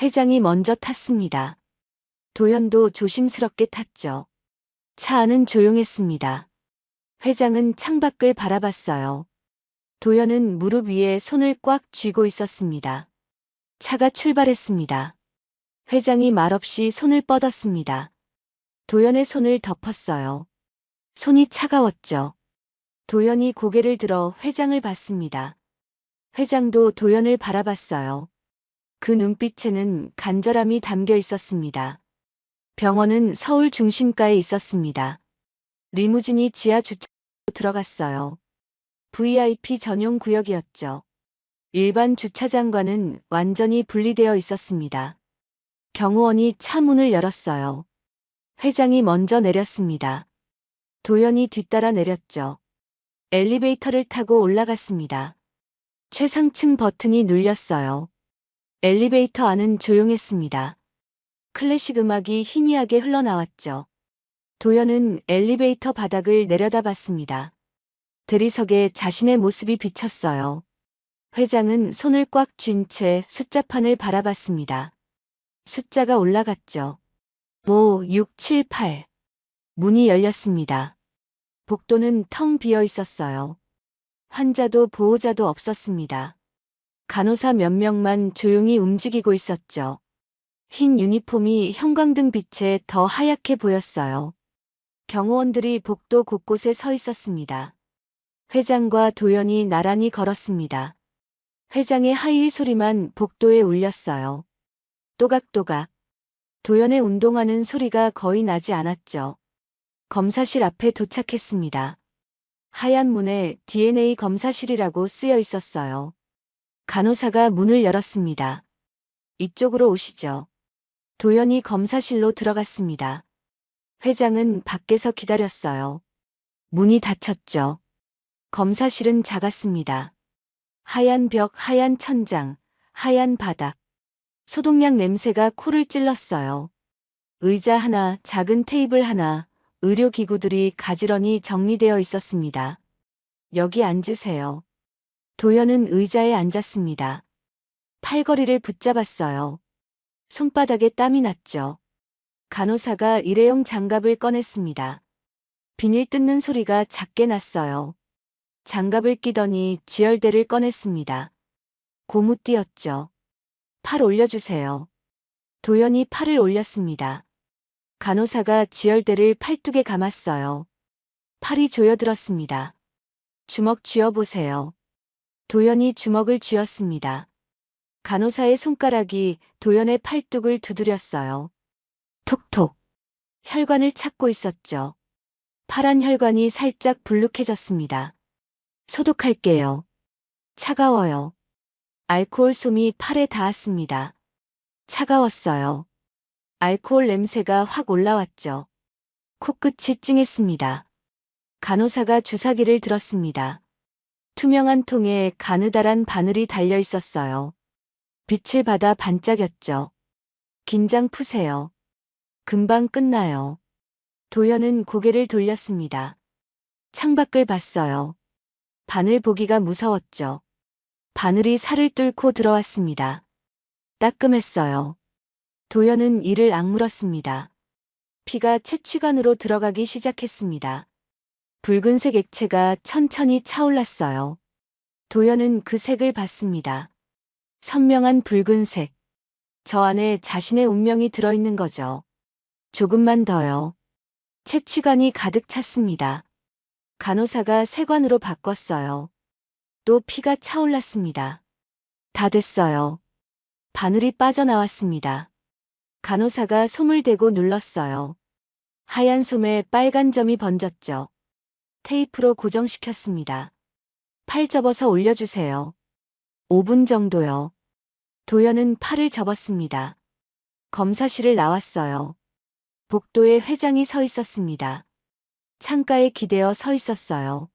회장이 먼저 탔습니다. 도연도 조심스럽게 탔죠. 차 안은 조용했습니다. 회장은 창밖을 바라봤어요. 도연은 무릎 위에 손을 꽉 쥐고 있었습니다. 차가 출발했습니다. 회장이 말없이 손을 뻗었습니다. 도연의 손을 덮었어요. 손이 차가웠죠. 도연이 고개를 들어 회장을 봤습니다. 회장도 도연을 바라봤어요. 그 눈빛에는 간절함이 담겨 있었습니다. 병원은 서울 중심가에 있었습니다. 리무진이 지하 주차장으로 들어갔어요. VIP 전용 구역이었죠. 일반 주차장과는 완전히 분리되어 있었습니다. 경호원이 차 문을 열었어요. 회장이 먼저 내렸습니다. 도연이 뒤따라 내렸죠. 엘리베이터를 타고 올라갔습니다. 최상층 버튼이 눌렸어요. 엘리베이터 안은 조용했습니다. 클래식 음악이 희미하게 흘러나왔죠. 도연은 엘리베이터 바닥을 내려다봤습니다. 대리석에 자신의 모습이 비쳤어요. 회장은 손을 꽉 쥔 채 숫자판을 바라봤습니다. 숫자가 올라갔죠. 5, 6, 7, 8. 문이 열렸습니다. 복도는 텅 비어 있었어요. 환자도 보호자도 없었습니다. 간호사 몇 명만 조용히 움직이고 있었죠. 흰 유니폼이 형광등 빛에 더 하얗게 보였어요. 경호원들이 복도 곳곳에 서 있었습니다. 회장과 도연이 나란히 걸었습니다. 회장의 하이힐 소리만 복도에 울렸어요. 또각또각. 도연의 운동하는 소리가 거의 나지 않았죠. 검사실 앞에 도착했습니다. 하얀 문에 DNA 검사실이라고 쓰여 있었어요. 간호사가 문을 열었습니다. 이쪽으로 오시죠. 도연이 검사실로 들어갔습니다. 회장은 밖에서 기다렸어요. 문이 닫혔죠. 검사실은 작았습니다. 하얀 벽, 하얀 천장, 하얀 바닥. 소독약 냄새가 코를 찔렀어요. 의자 하나, 작은 테이블 하나, 의료기구들이 가지런히 정리되어 있었습니다. 여기 앉으세요. 도연은 의자에 앉았습니다. 팔걸이를 붙잡았어요. 손바닥에 땀이 났죠. 간호사가 일회용 장갑을 꺼냈습니다. 비닐 뜯는 소리가 작게 났어요. 장갑을 끼더니 지혈대를 꺼냈습니다. 고무띠였죠. 팔 올려주세요. 도연이 팔을 올렸습니다. 간호사가 지혈대를 팔뚝에 감았어요. 팔이 조여들었습니다. 주먹 쥐어보세요. 도연이 주먹을 쥐었습니다. 간호사의 손가락이 도연의 팔뚝을 두드렸어요. 톡톡. 혈관을 찾고 있었죠. 파란 혈관이 살짝 불룩해졌습니다. 소독할게요. 차가워요. 알코올 솜이 팔에 닿았습니다. 차가웠어요. 알코올 냄새가 확 올라왔죠. 코끝이 찡했습니다. 간호사가 주사기를 들었습니다. 투명한 통에 가느다란 바늘이 달려 있었어요. 빛을 받아 반짝였죠. 긴장 푸세요. 금방 끝나요. 도연은 고개를 돌렸습니다. 창밖을 봤어요. 바늘 보기가 무서웠죠. 바늘이 살을 뚫고 들어왔습니다. 따끔했어요. 도연은 이를 악물었습니다. 피가 채취관으로 들어가기 시작했습니다. 붉은색 액체가 천천히 차올랐어요. 도연은 그 색을 봤습니다. 선명한 붉은색. 저 안에 자신의 운명이 들어있는 거죠. 조금만 더요. 채취관이 가득 찼습니다. 간호사가 세관으로 바꿨어요. 또 피가 차올랐습니다. 다 됐어요. 바늘이 빠져나왔습니다. 간호사가 솜을 대고 눌렀어요. 하얀 솜에 빨간 점이 번졌죠. 테이프로 고정시켰습니다. 팔 접어서 올려주세요. 5분 정도요. 도연은 팔을 접었습니다. 검사실을 나왔어요. 복도에 회장이 서 있었습니다. 창가에 기대어 서 있었어요.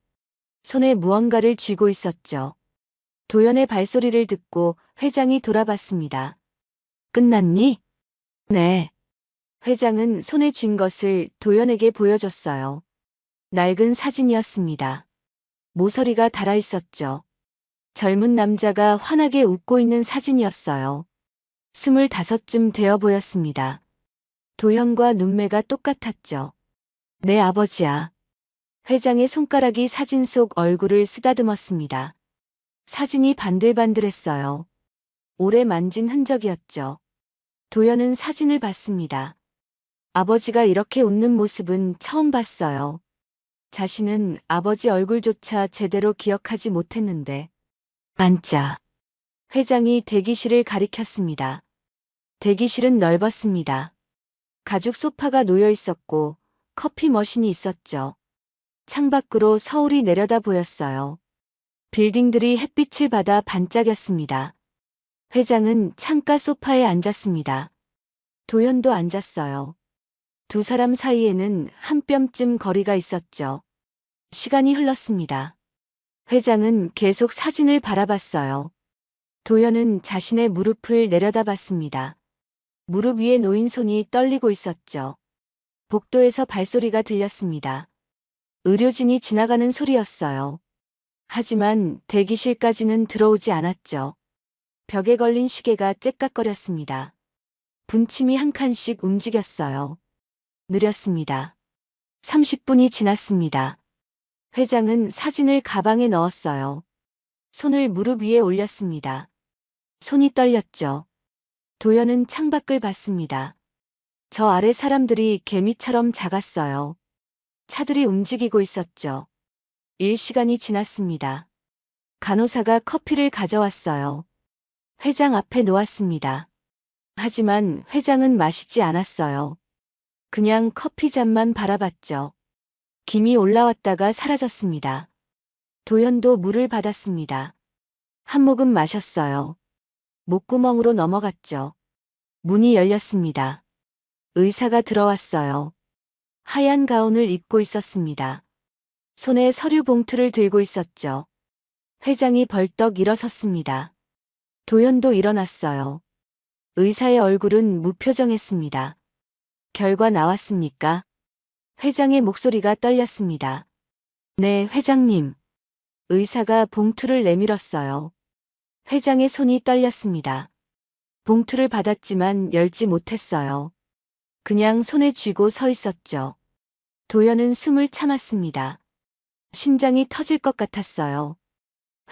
손에 무언가를 쥐고 있었죠. 도연의 발소리를 듣고 회장이 돌아봤습니다. 끝났니? 네. 회장은 손에 쥔 것을 도연에게 보여줬어요. 낡은 사진이었습니다. 모서리가 달아 있었죠. 젊은 남자가 환하게 웃고 있는 사진이었어요. 25쯤 되어 보였습니다. 도연과 눈매가 똑같았죠. 내 아버지야. 회장의 손가락이 사진 속 얼굴을 쓰다듬었습니다. 사진이 반들반들했어요. 오래 만진 흔적이었죠. 도연은 사진을 봤습니다. 아버지가 이렇게 웃는 모습은 처음 봤어요. 자신은 아버지 얼굴조차 제대로 기억하지 못했는데. 앉자. 회장이 대기실을 가리켰습니다. 대기실은 넓었습니다. 가죽 소파가 놓여 있었고 커피 머신이 있었죠. 창밖으로 서울이 내려다 보였어요. 빌딩들이 햇빛을 받아 반짝였습니다. 회장은 창가 소파에 앉았습니다. 도연도 앉았어요. 두 사람 사이에는 한 뼘쯤 거리가 있었죠. 시간이 흘렀습니다. 회장은 계속 사진을 바라봤어요. 도연은 자신의 무릎을 내려다봤습니다. 무릎 위에 놓인 손이 떨리고 있었죠. 복도에서 발소리가 들렸습니다. 의료진이 지나가는 소리였어요. 하지만 대기실까지는 들어오지 않았죠. 벽에 걸린 시계가 째깍거렸습니다. 분침이 한 칸씩 움직였어요. 느렸습니다. 30분이 지났습니다. 회장은 사진을 가방에 넣었어요. 손을 무릎 위에 올렸습니다. 손이 떨렸죠. 도연은 창밖을 봤습니다. 저 아래 사람들이 개미처럼 작았어요. 차들이 움직이고 있었죠. 일 시간이 지났습니다. 간호사가 커피를 가져왔어요. 회장 앞에 놓았습니다. 하지만 회장은 마시지 않았어요. 그냥 커피 잔만 바라봤죠. 김이 올라왔다가 사라졌습니다. 도연도 물을 받았습니다. 한 모금 마셨어요. 목구멍으로 넘어갔죠. 문이 열렸습니다. 의사가 들어왔어요. 하얀 가운을 입고 있었습니다. 손에 서류 봉투를 들고 있었죠. 회장이 벌떡 일어섰습니다. 도연도 일어났어요. 의사의 얼굴은 무표정했습니다. 결과 나왔습니까? 회장의 목소리가 떨렸습니다. 네, 회장님. 의사가 봉투를 내밀었어요. 회장의 손이 떨렸습니다. 봉투를 받았지만 열지 못했어요. 그냥 손에 쥐고 서 있었죠. 도연은 숨을 참았습니다. 심장이 터질 것 같았어요.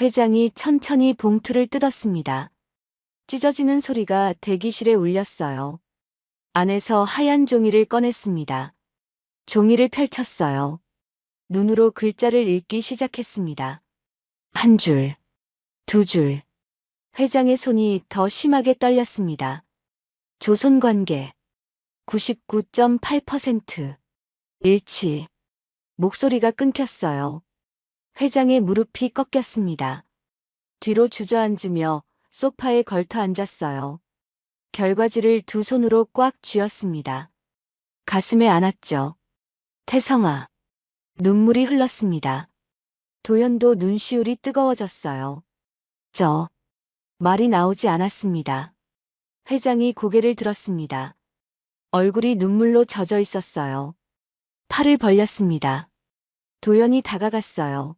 회장이 천천히 봉투를 뜯었습니다. 찢어지는 소리가 대기실에 울렸어요. 안에서 하얀 종이를 꺼냈습니다. 종이를 펼쳤어요. 눈으로 글자를 읽기 시작했습니다. 한 줄, 두 줄. 회장의 손이 더 심하게 떨렸습니다. 조손관계 99.8% 일치. 목소리가 끊겼어요. 회장의 무릎이 꺾였습니다. 뒤로 주저앉으며 소파에 걸터 앉았어요. 결과지를 두 손으로 꽉 쥐었습니다. 가슴에 안았죠. 태성아. 눈물이 흘렀습니다. 도연도 눈시울이 뜨거워졌어요. 말이 나오지 않았습니다. 회장이 고개를 들었습니다. 얼굴이 눈물로 젖어 있었어요. 팔을 벌렸습니다. 도연이 다가갔어요.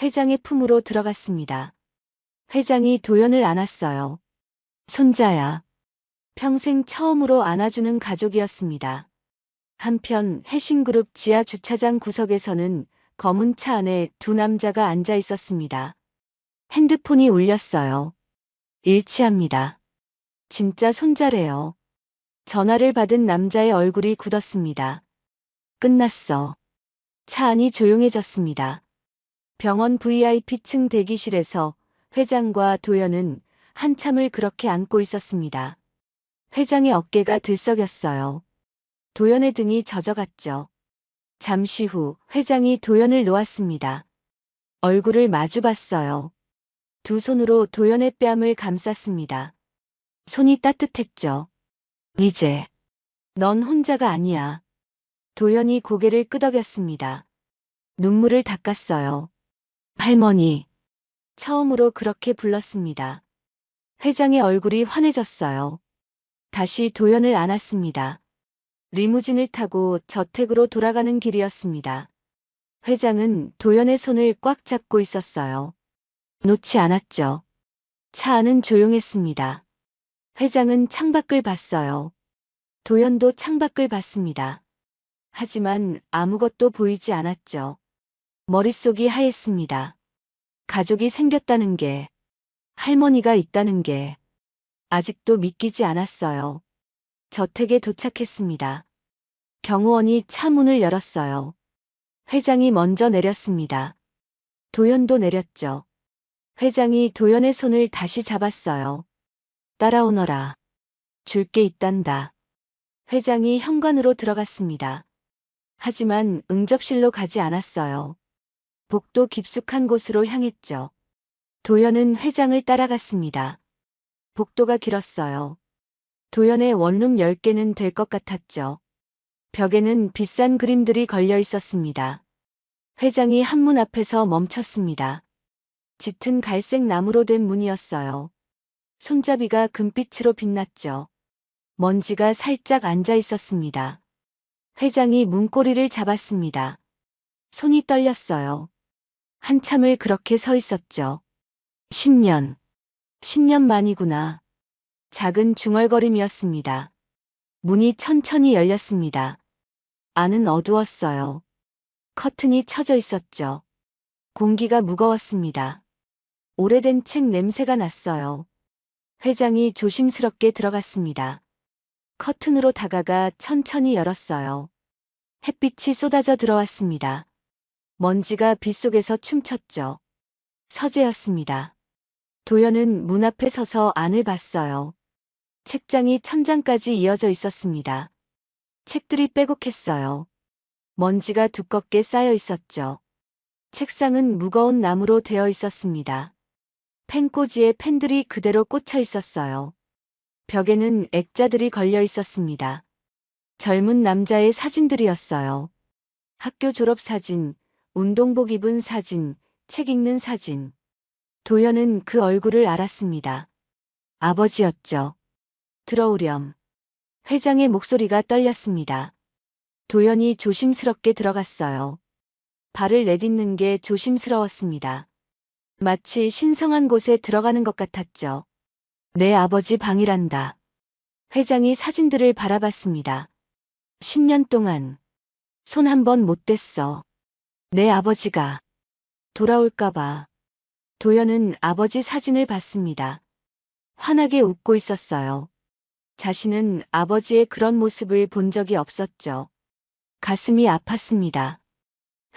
회장의 품으로 들어갔습니다. 회장이 도연을 안았어요. 손자야. 평생 처음으로 안아주는 가족이었습니다. 한편 해신그룹 지하 주차장 구석에서는 검은 차 안에 두 남자가 앉아 있었습니다. 핸드폰이 울렸어요. 일치합니다. 진짜 손자래요. 전화를 받은 남자의 얼굴이 굳었습니다. 끝났어. 차 안이 조용해졌습니다. 병원 VIP층 대기실에서 회장과 도연은 한참을 그렇게 앉고 있었습니다. 회장의 어깨가 들썩였어요. 도연의 등이 젖어갔죠. 잠시 후 회장이 도연을 놓았습니다. 얼굴을 마주 봤어요. 두 손으로 도연의 뺨을 감쌌습니다. 손이 따뜻했죠. 이제 넌 혼자가 아니야. 도연이 고개를 끄덕였습니다. 눈물을 닦았어요. 할머니. 처음으로 그렇게 불렀습니다. 회장의 얼굴이 환해졌어요. 다시 도연을 안았습니다. 리무진을 타고 저택으로 돌아가는 길이었습니다. 회장은 도연의 손을 꽉 잡고 있었어요. 놓지 않았죠. 차 안은 조용했습니다. 회장은 창밖을 봤어요. 도연도 창밖을 봤습니다. 하지만 아무것도 보이지 않았죠. 머릿속이 하였습니다. 가족이 생겼다는 게, 할머니가 있다는 게 아직도 믿기지 않았어요. 저택에 도착했습니다. 경호원이 차 문을 열었어요. 회장이 먼저 내렸습니다. 도연도 내렸죠. 회장이 도연의 손을 다시 잡았어요. 따라오너라. 줄 게 있단다. 회장이 현관으로 들어갔습니다. 하지만 응접실로 가지 않았어요. 복도 깊숙한 곳으로 향했죠. 도연은 회장을 따라갔습니다. 복도가 길었어요. 도연의 원룸 10개는 될 것 같았죠. 벽에는 비싼 그림들이 걸려 있었습니다. 회장이 한문 앞에서 멈췄습니다. 짙은 갈색 나무로 된 문이었어요. 손잡이가 금빛으로 빛났죠. 먼지가 살짝 앉아 있었습니다. 회장이 문고리를 잡았습니다. 손이 떨렸어요. 한참을 그렇게 서 있었죠. 10년. 10년 만이구나. 작은 중얼거림이었습니다. 문이 천천히 열렸습니다. 안은 어두웠어요. 커튼이 쳐져 있었죠. 공기가 무거웠습니다. 오래된 책 냄새가 났어요. 회장이 조심스럽게 들어갔습니다. 커튼으로 다가가 천천히 열었어요. 햇빛이 쏟아져 들어왔습니다. 먼지가 빗속에서 춤췄죠. 서재였습니다. 도연은 문 앞에 서서 안을 봤어요. 책장이 천장까지 이어져 있었습니다. 책들이 빼곡했어요. 먼지가 두껍게 쌓여 있었죠. 책상은 무거운 나무로 되어 있었습니다. 펜꽂이에 펜들이 그대로 꽂혀 있었어요. 벽에는 액자들이 걸려 있었습니다. 젊은 남자의 사진들이었어요. 학교 졸업사진, 운동복 입은 사진, 책 읽는 사진. 도연은 그 얼굴을 알았습니다. 아버지였죠. 들어오렴. 회장의 목소리가 떨렸습니다. 도연이 조심스럽게 들어갔어요. 발을 내딛는 게 조심스러웠습니다. 마치 신성한 곳에 들어가는 것 같았죠. 내 아버지 방이란다. 회장이 사진들을 바라봤습니다. 10년 동안 손 한 번 못 댔어. 내 아버지가 돌아올까봐. 도연은 아버지 사진을 봤습니다. 환하게 웃고 있었어요. 자신은 아버지의 그런 모습을 본 적이 없었죠. 가슴이 아팠습니다.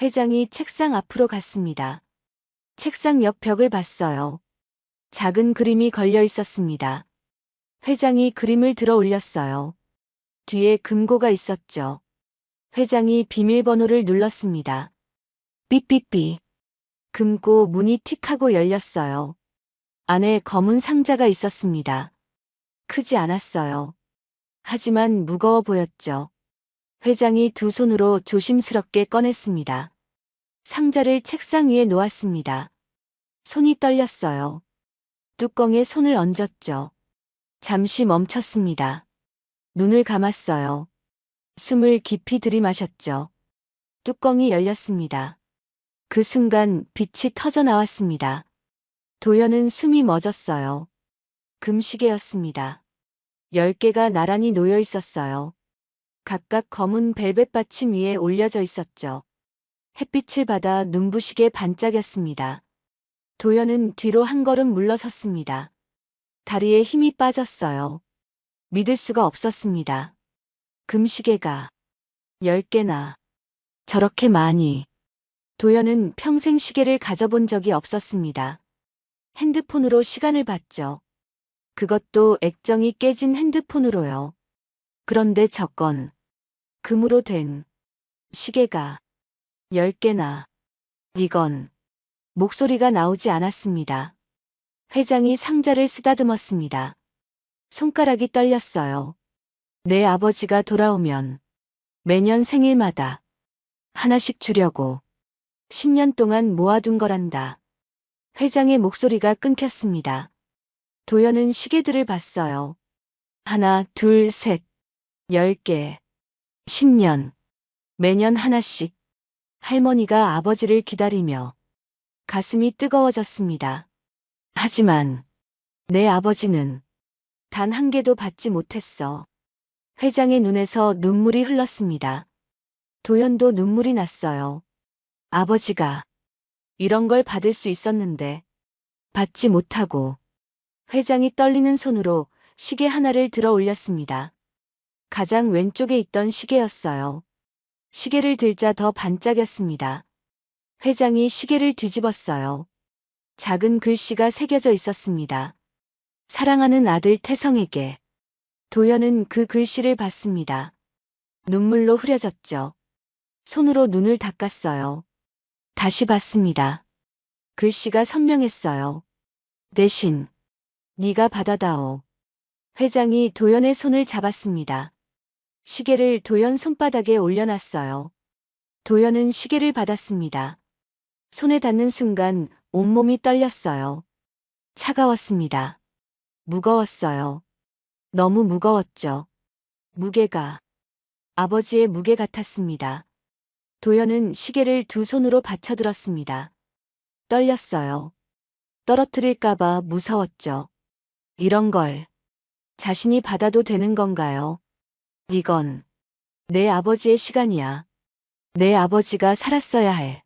회장이 책상 앞으로 갔습니다. 책상 옆 벽을 봤어요. 작은 그림이 걸려 있었습니다. 회장이 그림을 들어 올렸어요. 뒤에 금고가 있었죠. 회장이 비밀번호를 눌렀습니다. 삐삐삐. 금고 문이 틱 하고 열렸어요. 안에 검은 상자가 있었습니다. 크지 않았어요. 하지만 무거워 보였죠. 회장이 두 손으로 조심스럽게 꺼냈습니다. 상자를 책상 위에 놓았습니다. 손이 떨렸어요. 뚜껑에 손을 얹었죠. 잠시 멈췄습니다. 눈을 감았어요. 숨을 깊이 들이마셨죠. 뚜껑이 열렸습니다. 그 순간 빛이 터져 나왔습니다. 도연은 숨이 멎었어요. 금시계였습니다. 10개가 나란히 놓여 있었어요. 각각 검은 벨벳 받침 위에 올려져 있었죠. 햇빛을 받아 눈부시게 반짝였습니다. 도연은 뒤로 한 걸음 물러섰습니다. 다리에 힘이 빠졌어요. 믿을 수가 없었습니다. 금시계가 10개나 저렇게 많이. 도연은 평생 시계를 가져본 적이 없었습니다. 핸드폰으로 시간을 봤죠. 그것도 액정이 깨진 핸드폰으로요. 그런데 저건 금으로 된 시계가 10개나. 이건 목소리가 나오지 않았습니다. 회장이 상자를 쓰다듬었습니다. 손가락이 떨렸어요. 내 아버지가 돌아오면 매년 생일마다 하나씩 주려고 10년 동안 모아둔 거란다. 회장의 목소리가 끊겼습니다. 도연은 시계들을 봤어요. 하나, 둘, 셋, 10개. 10년. 매년 하나씩. 할머니가 아버지를 기다리며 가슴이 뜨거워졌습니다. 하지만 내 아버지는 단 한 개도 받지 못했어. 회장의 눈에서 눈물이 흘렀습니다. 도연도 눈물이 났어요. 아버지가 이런 걸 받을 수 있었는데 받지 못하고. 회장이 떨리는 손으로 시계 하나를 들어 올렸습니다. 가장 왼쪽에 있던 시계였어요. 시계를 들자 더 반짝였습니다. 회장이 시계를 뒤집었어요. 작은 글씨가 새겨져 있었습니다. 사랑하는 아들 태성에게. 도연은 그 글씨를 봤습니다. 눈물로 흐려졌죠. 손으로 눈을 닦았어요. 다시 봤습니다. 글씨가 선명했어요. 대신 네가 받아다오. 회장이 도연의 손을 잡았습니다. 시계를 도연 손바닥에 올려놨어요. 도연은 시계를 받았습니다. 손에 닿는 순간 온몸이 떨렸어요. 차가웠습니다. 무거웠어요. 너무 무거웠죠. 무게가 아버지의 무게 같았습니다. 도연은 시계를 두 손으로 받쳐들었습니다. 떨렸어요. 떨어뜨릴까봐 무서웠죠. 이런 걸 자신이 받아도 되는 건가요? 이건 내 아버지의 시간이야. 내 아버지가 살았어야 할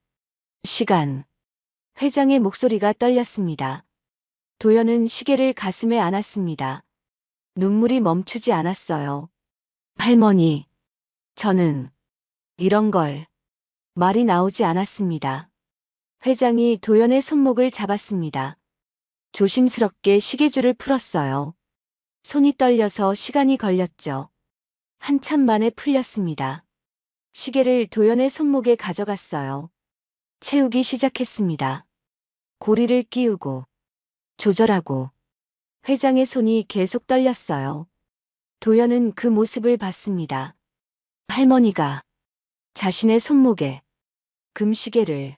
시간. 회장의 목소리가 떨렸습니다. 도연은 시계를 가슴에 안았습니다. 눈물이 멈추지 않았어요. 할머니, 저는 이런 걸 말이 나오지 않았습니다. 회장이 도연의 손목을 잡았습니다. 조심스럽게 시계줄을 풀었어요. 손이 떨려서 시간이 걸렸죠. 한참 만에 풀렸습니다. 시계를 도연의 손목에 가져갔어요. 채우기 시작했습니다. 고리를 끼우고 조절하고 회장의 손이 계속 떨렸어요. 도연은 그 모습을 봤습니다. 할머니가 자신의 손목에 금시계를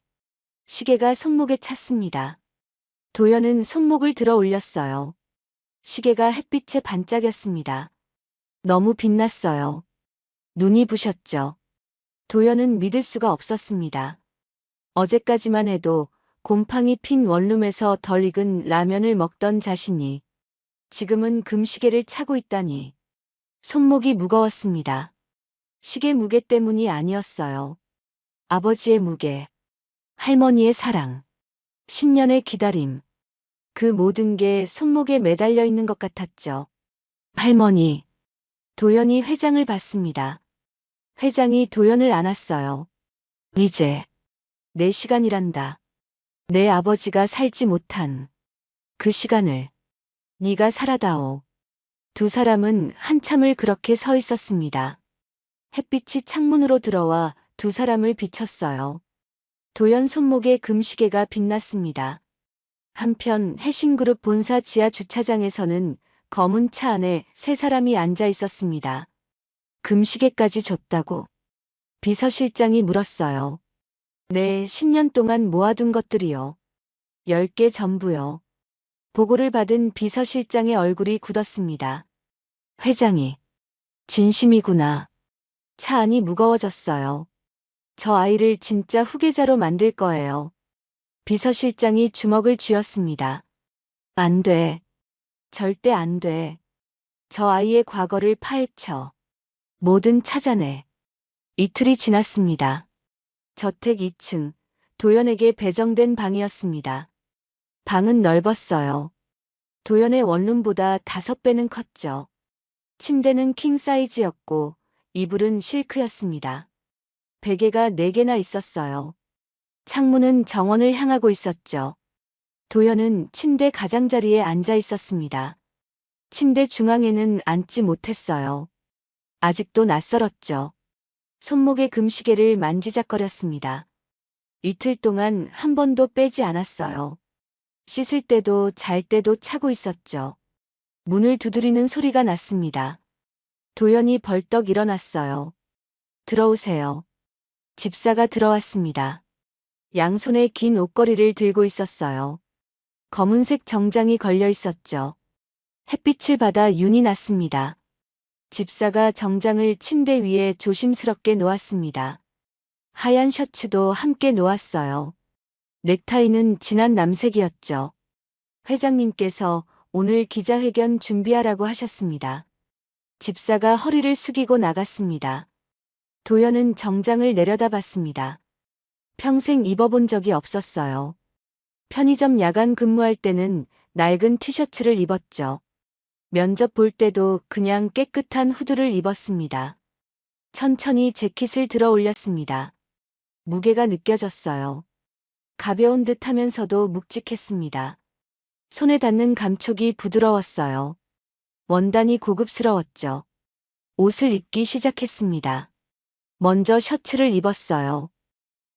시계가 손목에 찼습니다. 도연은 손목을 들어 올렸어요. 시계가 햇빛에 반짝였습니다. 너무 빛났어요. 눈이 부셨죠. 도연은 믿을 수가 없었습니다. 어제까지만 해도 곰팡이 핀 원룸에서 덜 익은 라면을 먹던 자신이 지금은 금시계를 차고 있다니. 손목이 무거웠습니다. 시계 무게 때문이 아니었어요. 아버지의 무게, 할머니의 사랑, 10년의 기다림. 그 모든 게 손목에 매달려 있는 것 같았죠. 할머니. 도연이 회장을 봤습니다. 회장이 도연을 안았어요. 이제 내 시간이란다. 내 아버지가 살지 못한 그 시간을 네가 살아다오. 두 사람은 한참을 그렇게 서 있었습니다. 햇빛이 창문으로 들어와 두 사람을 비쳤어요. 도연 손목에 금시계가 빛났습니다. 한편 해신그룹 본사 지하 주차장에서는 검은 차 안에 세 사람이 앉아 있었습니다. 금시계까지 줬다고 비서실장이 물었어요. 네, 10년 동안 모아둔 것들이요. 10개 전부요. 보고를 받은 비서실장의 얼굴이 굳었습니다. 회장이 진심이구나. 차 안이 무거워졌어요. 저 아이를 진짜 후계자로 만들 거예요. 비서실장이 주먹을 쥐었습니다. 안 돼. 절대 안 돼. 저 아이의 과거를 파헤쳐. 뭐든 찾아내. 이틀이 지났습니다. 저택 2층, 도연에게 배정된 방이었습니다. 방은 넓었어요. 도연의 원룸보다 5배는 컸죠. 침대는 킹 사이즈였고 이불은 실크였습니다. 베개가 4개나 있었어요. 창문은 정원을 향하고 있었죠. 도연은 침대 가장자리에 앉아 있었습니다. 침대 중앙에는 앉지 못했어요. 아직도 낯설었죠. 손목에 금시계를 만지작거렸습니다. 이틀 동안 한 번도 빼지 않았어요. 씻을 때도 잘 때도 차고 있었죠. 문을 두드리는 소리가 났습니다. 도연이 벌떡 일어났어요. 들어오세요. 집사가 들어왔습니다. 양손에 긴 옷걸이를 들고 있었어요. 검은색 정장이 걸려 있었죠. 햇빛을 받아 윤이 났습니다. 집사가 정장을 침대 위에 조심스럽게 놓았습니다. 하얀 셔츠도 함께 놓았어요. 넥타이는 진한 남색이었죠. 회장님께서 오늘 기자회견 준비하라고 하셨습니다. 집사가 허리를 숙이고 나갔습니다. 도연은 정장을 내려다봤습니다. 평생 입어본 적이 없었어요. 편의점 야간 근무할 때는 낡은 티셔츠를 입었죠. 면접 볼 때도 그냥 깨끗한 후드를 입었습니다. 천천히 재킷을 들어 올렸습니다. 무게가 느껴졌어요. 가벼운 듯 하면서도 묵직했습니다. 손에 닿는 감촉이 부드러웠어요. 원단이 고급스러웠죠. 옷을 입기 시작했습니다. 먼저 셔츠를 입었어요.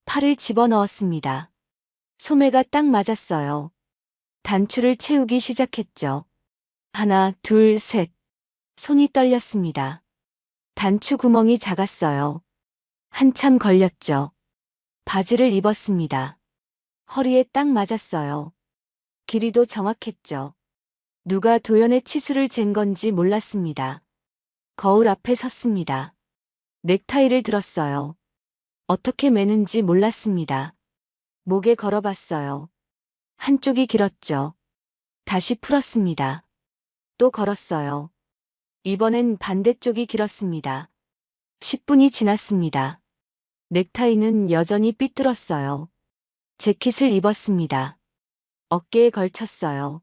팔을 집어넣었습니다. 소매가 딱 맞았어요. 단추를 채우기 시작했죠. 하나, 둘, 셋. 손이 떨렸습니다. 단추 구멍이 작았어요. 한참 걸렸죠. 바지를 입었습니다. 허리에 딱 맞았어요. 길이도 정확했죠. 누가 도연의 치수를 잰 건지 몰랐습니다. 거울 앞에 섰습니다. 넥타이를 들었어요. 어떻게 매는지 몰랐습니다. 목에 걸어봤어요. 한쪽이 길었죠. 다시 풀었습니다. 또 걸었어요. 이번엔 반대쪽이 길었습니다. 10분이 지났습니다. 넥타이는 여전히 삐뚤었어요. 재킷을 입었습니다. 어깨에 걸쳤어요.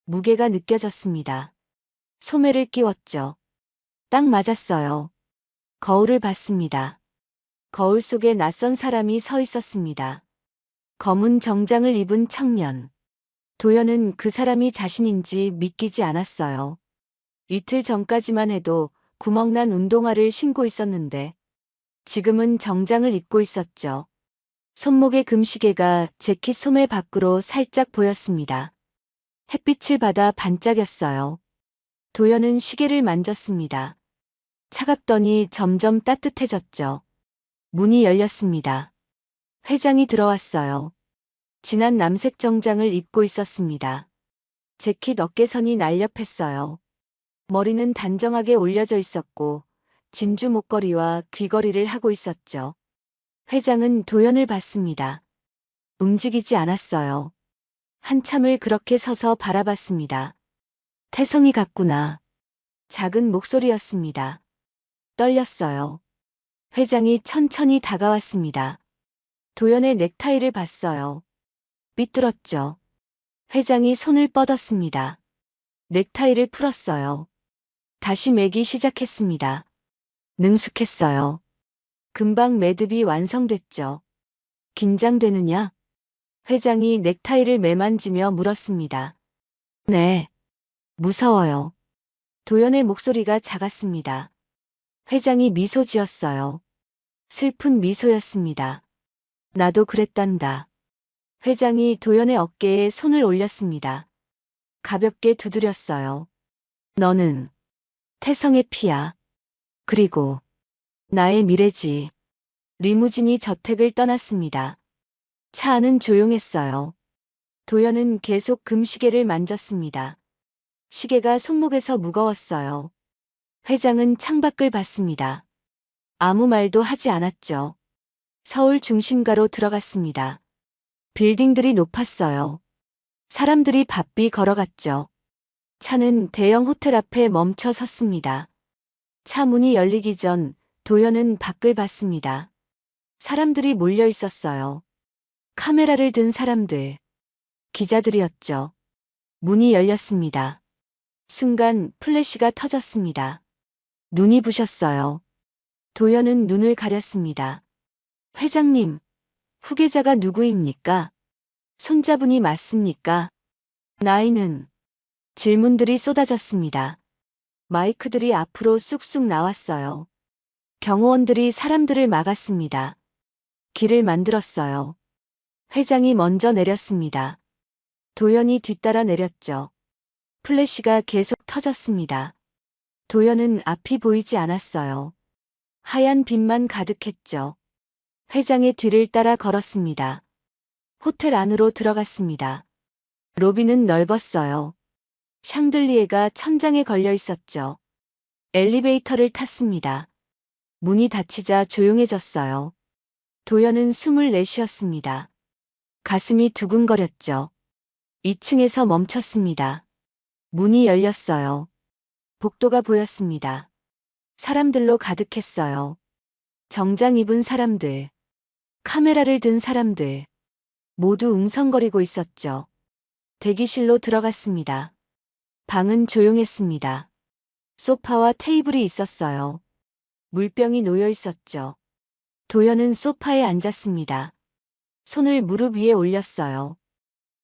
무게가 느껴졌습니다. 소매를 끼웠죠. 딱 맞았어요. 거울을 봤습니다. 거울 속에 낯선 사람이 서 있었습니다. 검은 정장을 입은 청년. 도연은 그 사람이 자신인지 믿기지 않았어요. 이틀 전까지만 해도 구멍난 운동화를 신고 있었는데 지금은 정장을 입고 있었죠. 손목의 금시계가 재킷 소매 밖으로 살짝 보였습니다. 햇빛을 받아 반짝였어요. 도연은 시계를 만졌습니다. 차갑더니 점점 따뜻해졌죠. 문이 열렸습니다. 회장이 들어왔어요. 진한 남색 정장을 입고 있었습니다. 재킷 어깨선이 날렵했어요. 머리는 단정하게 올려져 있었고 진주 목걸이와 귀걸이를 하고 있었죠. 회장은 도연을 봤습니다. 움직이지 않았어요. 한참을 그렇게 서서 바라봤습니다. 태성이 같구나. 작은 목소리였습니다. 떨렸어요. 회장이 천천히 다가왔습니다. 도연의 넥타이를 봤어요. 삐뚤었죠. 회장이 손을 뻗었습니다. 넥타이를 풀었어요. 다시 매기 시작했습니다. 능숙했어요. 금방 매듭이 완성됐죠. 긴장되느냐? 회장이 넥타이를 매만지며 물었습니다. 네. 무서워요. 도연의 목소리가 작았습니다. 회장이 미소 지었어요. 슬픈 미소였습니다. 나도 그랬단다. 회장이 도연의 어깨에 손을 올렸습니다. 가볍게 두드렸어요. 너는 태성의 피야. 그리고 나의 미래지. 리무진이 저택을 떠났습니다. 차 안은 조용했어요. 도연은 계속 금시계를 만졌습니다. 시계가 손목에서 무거웠어요. 회장은 창밖을 봤습니다. 아무 말도 하지 않았죠. 서울 중심가로 들어갔습니다. 빌딩들이 높았어요. 사람들이 바삐 걸어갔죠. 차는 대형 호텔 앞에 멈춰 섰습니다. 차 문이 열리기 전 도연은 밖을 봤습니다. 사람들이 몰려 있었어요. 카메라를 든 사람들. 기자들이었죠. 문이 열렸습니다. 순간 플래시가 터졌습니다. 눈이 부셨어요. 도연은 눈을 가렸습니다. 회장님, 후계자가 누구입니까? 손자분이 맞습니까? 나이는? 질문들이 쏟아졌습니다. 마이크들이 앞으로 쑥쑥 나왔어요. 경호원들이 사람들을 막았습니다. 길을 만들었어요. 회장이 먼저 내렸습니다. 도연이 뒤따라 내렸죠. 플래시가 계속 터졌습니다. 도연은 앞이 보이지 않았어요. 하얀 빛만 가득했죠. 회장의 뒤를 따라 걸었습니다. 호텔 안으로 들어갔습니다. 로비는 넓었어요. 샹들리에가 천장에 걸려 있었죠. 엘리베이터를 탔습니다. 문이 닫히자 조용해졌어요. 도연은 숨을 내쉬었습니다. 가슴이 두근거렸죠. 2층에서 멈췄습니다. 문이 열렸어요. 복도가 보였습니다. 사람들로 가득했어요. 정장 입은 사람들, 카메라를 든 사람들, 모두 웅성거리고 있었죠. 대기실로 들어갔습니다. 방은 조용했습니다. 소파와 테이블이 있었어요. 물병이 놓여 있었죠. 도연은 소파에 앉았습니다. 손을 무릎 위에 올렸어요.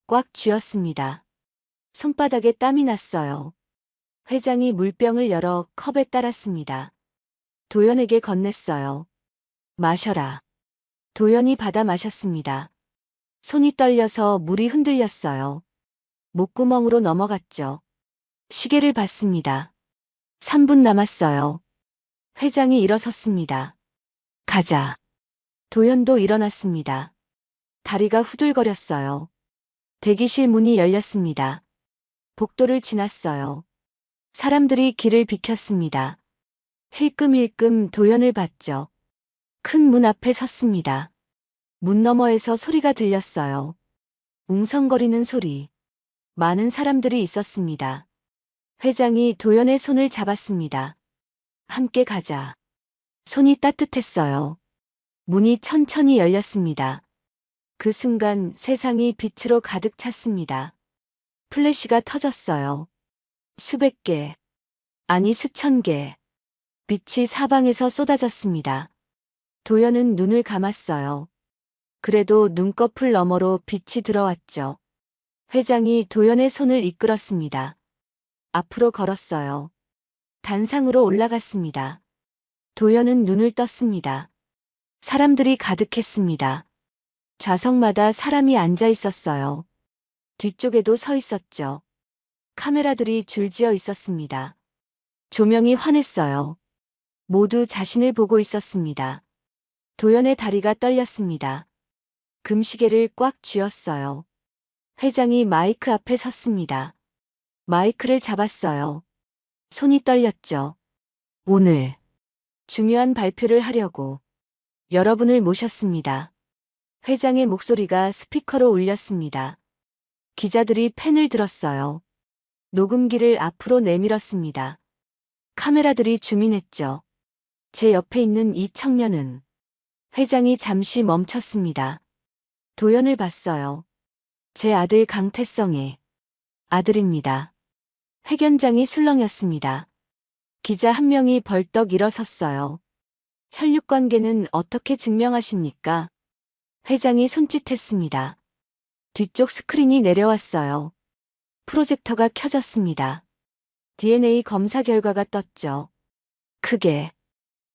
꽉 쥐었습니다. 손바닥에 땀이 났어요. 회장이 물병을 열어 컵에 따랐습니다. 도연에게 건넸어요. 마셔라. 도연이 받아 마셨습니다. 손이 떨려서 물이 흔들렸어요. 목구멍으로 넘어갔죠. 시계를 봤습니다. 3분 남았어요. 회장이 일어섰습니다. 가자. 도연도 일어났습니다. 다리가 후들거렸어요. 대기실 문이 열렸습니다. 복도를 지났어요. 사람들이 길을 비켰습니다. 힐끔힐끔 도연을 봤죠. 큰 문 앞에 섰습니다. 문 너머에서 소리가 들렸어요. 웅성거리는 소리. 많은 사람들이 있었습니다. 회장이 도연의 손을 잡았습니다. 함께 가자. 손이 따뜻했어요. 문이 천천히 열렸습니다. 그 순간 세상이 빛으로 가득 찼습니다. 플래시가 터졌어요. 수백 개, 아니 수천 개. 빛이 사방에서 쏟아졌습니다. 도연은 눈을 감았어요. 그래도 눈꺼풀 너머로 빛이 들어왔죠. 회장이 도연의 손을 이끌었습니다. 앞으로 걸었어요. 단상으로 올라갔습니다. 도연은 눈을 떴습니다. 사람들이 가득했습니다. 좌석마다 사람이 앉아 있었어요. 뒤쪽에도 서 있었죠. 카메라들이 줄지어 있었습니다. 조명이 환했어요. 모두 자신을 보고 있었습니다. 도연의 다리가 떨렸습니다. 금시계를 꽉 쥐었어요. 회장이 마이크 앞에 섰습니다. 마이크를 잡았어요. 손이 떨렸죠. 오늘 중요한 발표를 하려고 여러분을 모셨습니다. 회장의 목소리가 스피커로 울렸습니다. 기자들이 펜을 들었어요. 녹음기를 앞으로 내밀었습니다. 카메라들이 줌인했죠. 제 옆에 있는 이 청년은 회장이 잠시 멈췄습니다. 도연을 봤어요. 제 아들 강태성의 아들입니다. 회견장이 술렁였습니다. 기자 한 명이 벌떡 일어섰어요. 혈육관계는 어떻게 증명하십니까? 회장이 손짓했습니다. 뒤쪽 스크린이 내려왔어요. 프로젝터가 켜졌습니다. DNA 검사 결과가 떴죠. 크게,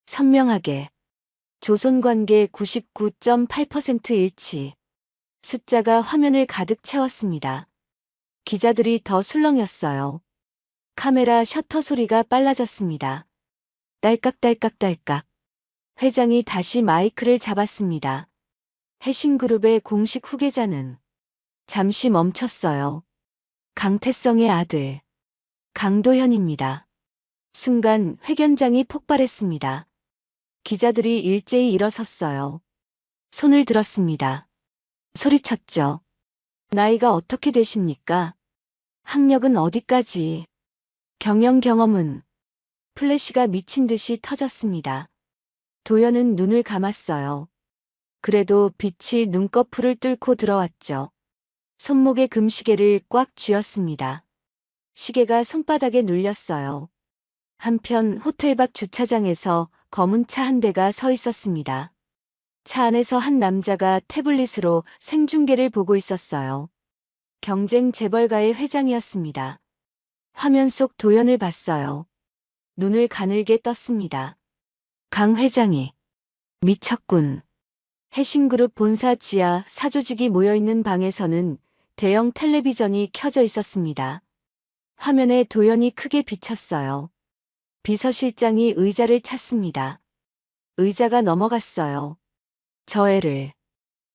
선명하게. 조손관계 99.8% 일치. 숫자가 화면을 가득 채웠습니다. 기자들이 더 술렁였어요. 카메라 셔터 소리가 빨라졌습니다. 딸깍딸깍딸깍. 회장이 다시 마이크를 잡았습니다. 해신그룹의 공식 후계자는 잠시 멈췄어요. 강태성의 아들, 강도현입니다. 순간 회견장이 폭발했습니다. 기자들이 일제히 일어섰어요. 손을 들었습니다. 소리쳤죠. 나이가 어떻게 되십니까? 학력은 어디까지? 경영은? 플래시가 미친 듯이 터졌습니다. 도연은 눈을 감았어요. 그래도 빛이 눈꺼풀을 뚫고 들어왔죠. 손목에 금시계를 꽉 쥐었습니다. 시계가 손바닥에 눌렸어요. 한편 호텔 밖 주차장에서 검은 차 한 대가 서 있었습니다. 차 안에서 한 남자가 태블릿으로 생중계를 보고 있었어요. 경쟁 재벌가의 회장이었습니다. 화면 속 도연을 봤어요. 눈을 가늘게 떴습니다. 강 회장이 미쳤군. 해신그룹 본사 지하 사조직이 모여있는 방에서는 대형 텔레비전이 켜져 있었습니다. 화면에 도연이 크게 비쳤어요. 비서실장이 의자를 찾습니다. 의자가 넘어갔어요. 저 애를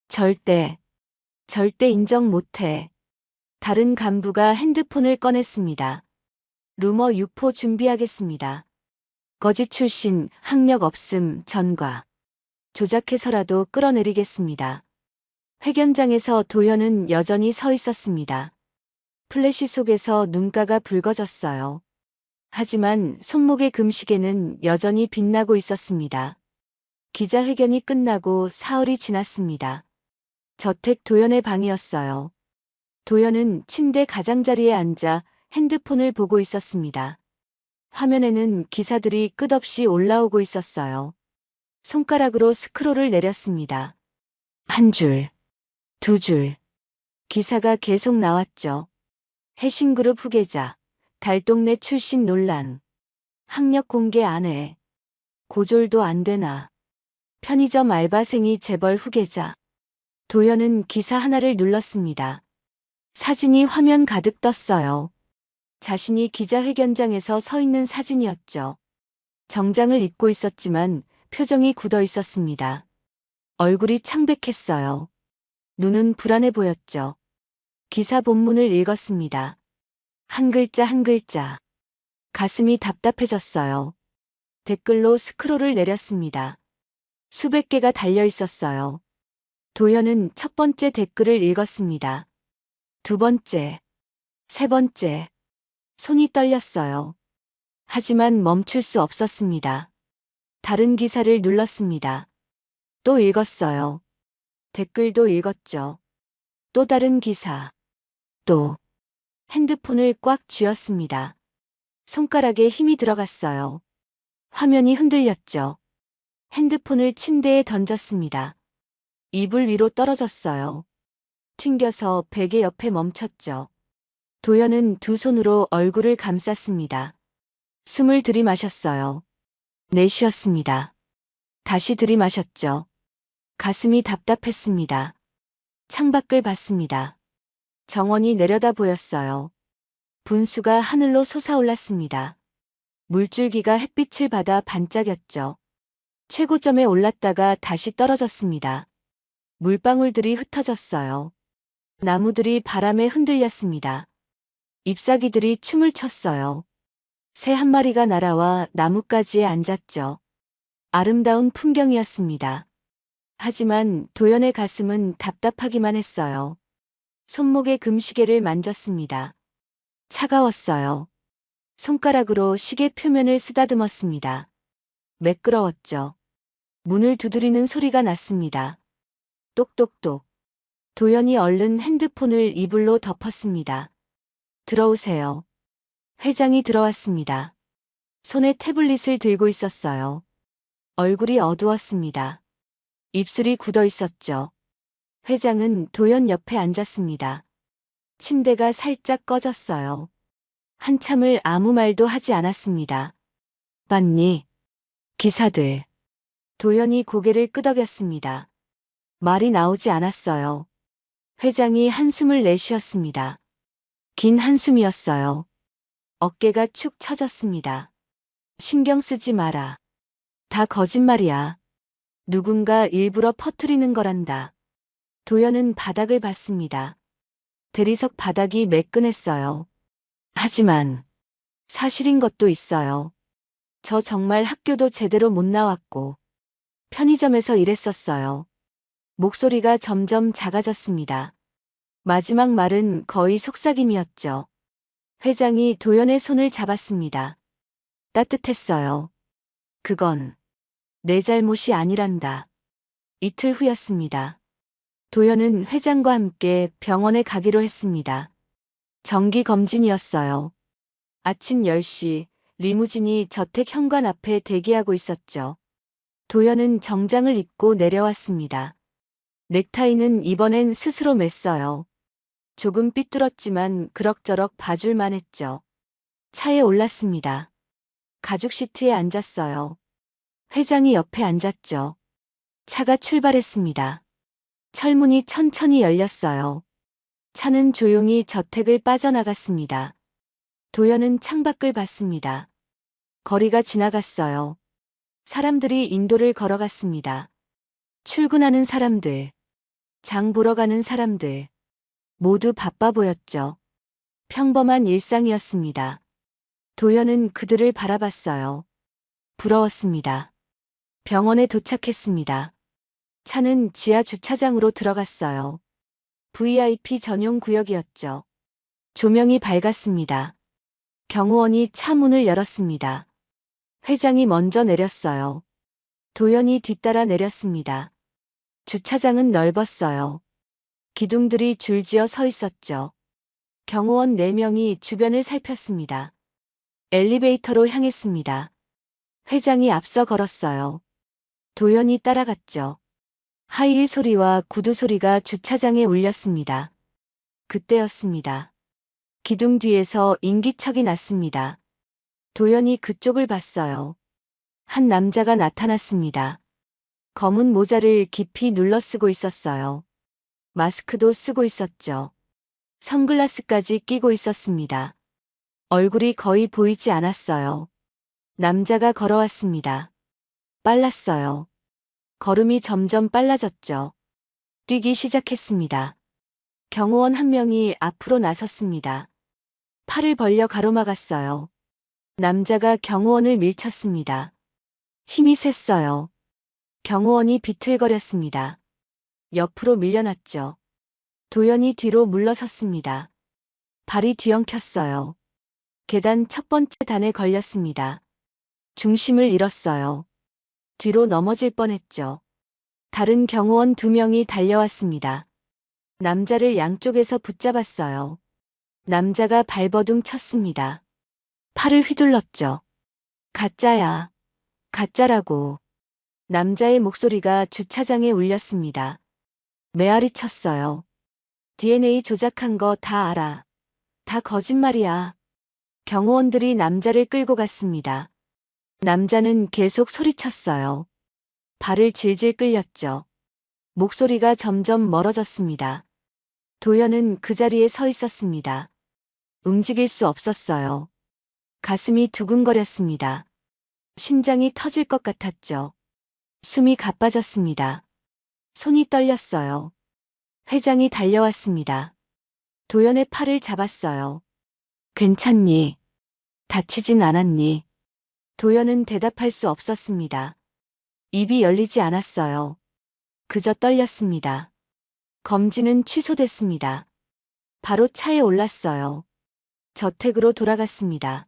절대 인정 못해. 다른 간부가 핸드폰을 꺼냈습니다. 루머 유포 준비하겠습니다. 거짓 출신, 학력 없음, 전과. 조작해서라도 끌어내리겠습니다. 회견장에서 도연은 여전히 서 있었습니다. 플래시 속에서 눈가가 붉어졌어요. 하지만 손목의 금시계는 여전히 빛나고 있었습니다. 기자회견이 끝나고 사흘이 지났습니다. 저택 도연의 방이었어요. 도연은 침대 가장자리에 앉아 핸드폰을 보고 있었습니다. 화면에는 기사들이 끝없이 올라오고 있었어요. 손가락으로 스크롤을 내렸습니다. 한 줄, 두 줄. 기사가 계속 나왔죠. 해신그룹 후계자, 달동네 출신 논란. 학력 공개 안 해. 고졸도 안 되나. 편의점 알바생이 재벌 후계자. 도연은 기사 하나를 눌렀습니다. 사진이 화면 가득 떴어요. 자신이 기자회견장에서 서 있는 사진이었죠. 정장을 입고 있었지만 표정이 굳어 있었습니다. 얼굴이 창백했어요. 눈은 불안해 보였죠. 기사 본문을 읽었습니다. 한 글자 한 글자. 가슴이 답답해졌어요. 댓글로 스크롤을 내렸습니다. 수백 개가 달려 있었어요. 도연은 첫 번째 댓글을 읽었습니다. 두 번째, 세 번째. 손이 떨렸어요. 하지만 멈출 수 없었습니다. 다른 기사를 눌렀습니다. 또 읽었어요. 댓글도 읽었죠. 또 다른 기사. 또 핸드폰을 꽉 쥐었습니다. 손가락에 힘이 들어갔어요. 화면이 흔들렸죠. 핸드폰을 침대에 던졌습니다. 이불 위로 떨어졌어요. 튕겨서 베개 옆에 멈췄죠. 도연은 두 손으로 얼굴을 감쌌습니다. 숨을 들이마셨어요. 내쉬었습니다. 다시 들이마셨죠. 가슴이 답답했습니다. 창밖을 봤습니다. 정원이 내려다 보였어요. 분수가 하늘로 솟아올랐습니다. 물줄기가 햇빛을 받아 반짝였죠. 최고점에 올랐다가 다시 떨어졌습니다. 물방울들이 흩어졌어요. 나무들이 바람에 흔들렸습니다. 잎사귀들이 춤을 췄어요. 새 한 마리가 날아와 나뭇가지에 앉았죠. 아름다운 풍경이었습니다. 하지만 도연의 가슴은 답답하기만 했어요. 손목에 금시계를 만졌습니다. 차가웠어요. 손가락으로 시계 표면을 쓰다듬었습니다. 매끄러웠죠. 문을 두드리는 소리가 났습니다. 똑똑똑. 도연이 얼른 핸드폰을 이불로 덮었습니다. 들어오세요. 회장이 들어왔습니다. 손에 태블릿을 들고 있었어요. 얼굴이 어두웠습니다. 입술이 굳어 있었죠. 회장은 도연 옆에 앉았습니다. 침대가 살짝 꺼졌어요. 한참을 아무 말도 하지 않았습니다. 봤니? 기사들. 도연이 고개를 끄덕였습니다. 말이 나오지 않았어요. 회장이 한숨을 내쉬었습니다. 긴 한숨이었어요. 어깨가 축 처졌습니다. 신경 쓰지 마라. 다 거짓말이야. 누군가 일부러 퍼뜨리는 거란다. 도연은 바닥을 봤습니다. 대리석 바닥이 매끈했어요. 하지만 사실인 것도 있어요. 저 정말 학교도 제대로 못 나왔고 편의점에서 일했었어요. 목소리가 점점 작아졌습니다. 마지막 말은 거의 속삭임이었죠. 회장이 도연의 손을 잡았습니다. 따뜻했어요. 그건 내 잘못이 아니란다. 이틀 후였습니다. 도연은 회장과 함께 병원에 가기로 했습니다. 정기 검진이었어요. 아침 10시 리무진이 저택 현관 앞에 대기하고 있었죠. 도연은 정장을 입고 내려왔습니다. 넥타이는 이번엔 스스로 맸어요. 조금 삐뚤었지만 그럭저럭 봐줄만 했죠. 차에 올랐습니다. 가죽 시트에 앉았어요. 회장이 옆에 앉았죠. 차가 출발했습니다. 철문이 천천히 열렸어요. 차는 조용히 저택을 빠져나갔습니다. 도연은 창밖을 봤습니다. 거리가 지나갔어요. 사람들이 인도를 걸어갔습니다. 출근하는 사람들, 장 보러 가는 사람들, 모두 바빠 보였죠. 평범한 일상이었습니다. 도연은 그들을 바라봤어요. 부러웠습니다. 병원에 도착했습니다. 차는 지하 주차장으로 들어갔어요. VIP 전용 구역이었죠. 조명이 밝았습니다. 경호원이 차 문을 열었습니다. 회장이 먼저 내렸어요. 도연이 뒤따라 내렸습니다. 주차장은 넓었어요. 기둥들이 줄지어 서 있었죠. 경호원 4명이 주변을 살폈습니다. 엘리베이터로 향했습니다. 회장이 앞서 걸었어요. 도연이 따라갔죠. 하이힐 소리와 구두 소리가 주차장에 울렸습니다. 그때였습니다. 기둥 뒤에서 인기척이 났습니다. 도연이 그쪽을 봤어요. 한 남자가 나타났습니다. 검은 모자를 깊이 눌러 쓰고 있었어요. 마스크도 쓰고 있었죠. 선글라스까지 끼고 있었습니다. 얼굴이 거의 보이지 않았어요. 남자가 걸어왔습니다. 빨랐어요. 걸음이 점점 빨라졌죠. 뛰기 시작했습니다. 경호원 한 명이 앞으로 나섰습니다. 팔을 벌려 가로막았어요. 남자가 경호원을 밀쳤습니다. 힘이 셌어요. 경호원이 비틀거렸습니다. 옆으로 밀려났죠. 도연이 뒤로 물러섰습니다. 발이 뒤엉켰어요. 계단 첫 번째 단에 걸렸습니다. 중심을 잃었어요. 뒤로 넘어질 뻔했죠. 다른 경호원 2명이 달려왔습니다. 남자를 양쪽에서 붙잡았어요. 남자가 발버둥 쳤습니다. 팔을 휘둘렀죠. 가짜야. 가짜라고. 남자의 목소리가 주차장에 울렸습니다. 메아리 쳤어요. DNA 조작한 거 다 알아. 다 거짓말이야. 경호원들이 남자를 끌고 갔습니다. 남자는 계속 소리쳤어요. 발을 질질 끌렸죠. 목소리가 점점 멀어졌습니다. 도연은 그 자리에 서 있었습니다. 움직일 수 없었어요. 가슴이 두근거렸습니다. 심장이 터질 것 같았죠. 숨이 가빠졌습니다. 손이 떨렸어요. 회장이 달려왔습니다. 도연의 팔을 잡았어요. 괜찮니? 다치진 않았니? 도연은 대답할 수 없었습니다. 입이 열리지 않았어요. 그저 떨렸습니다. 검진은 취소됐습니다. 바로 차에 올랐어요. 저택으로 돌아갔습니다.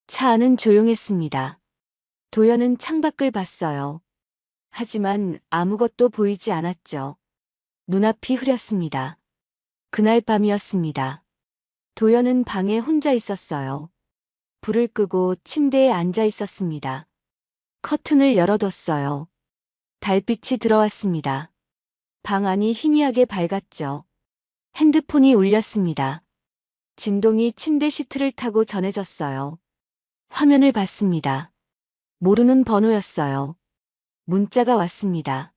차 안은 조용했습니다. 도연은 창밖을 봤어요. 하지만 아무것도 보이지 않았죠. 눈앞이 흐렸습니다. 그날 밤이었습니다. 도연은 방에 혼자 있었어요. 불을 끄고 침대에 앉아 있었습니다. 커튼을 열어뒀어요. 달빛이 들어왔습니다. 방 안이 희미하게 밝았죠. 핸드폰이 울렸습니다. 진동이 침대 시트를 타고 전해졌어요. 화면을 봤습니다. 모르는 번호였어요. 문자가 왔습니다.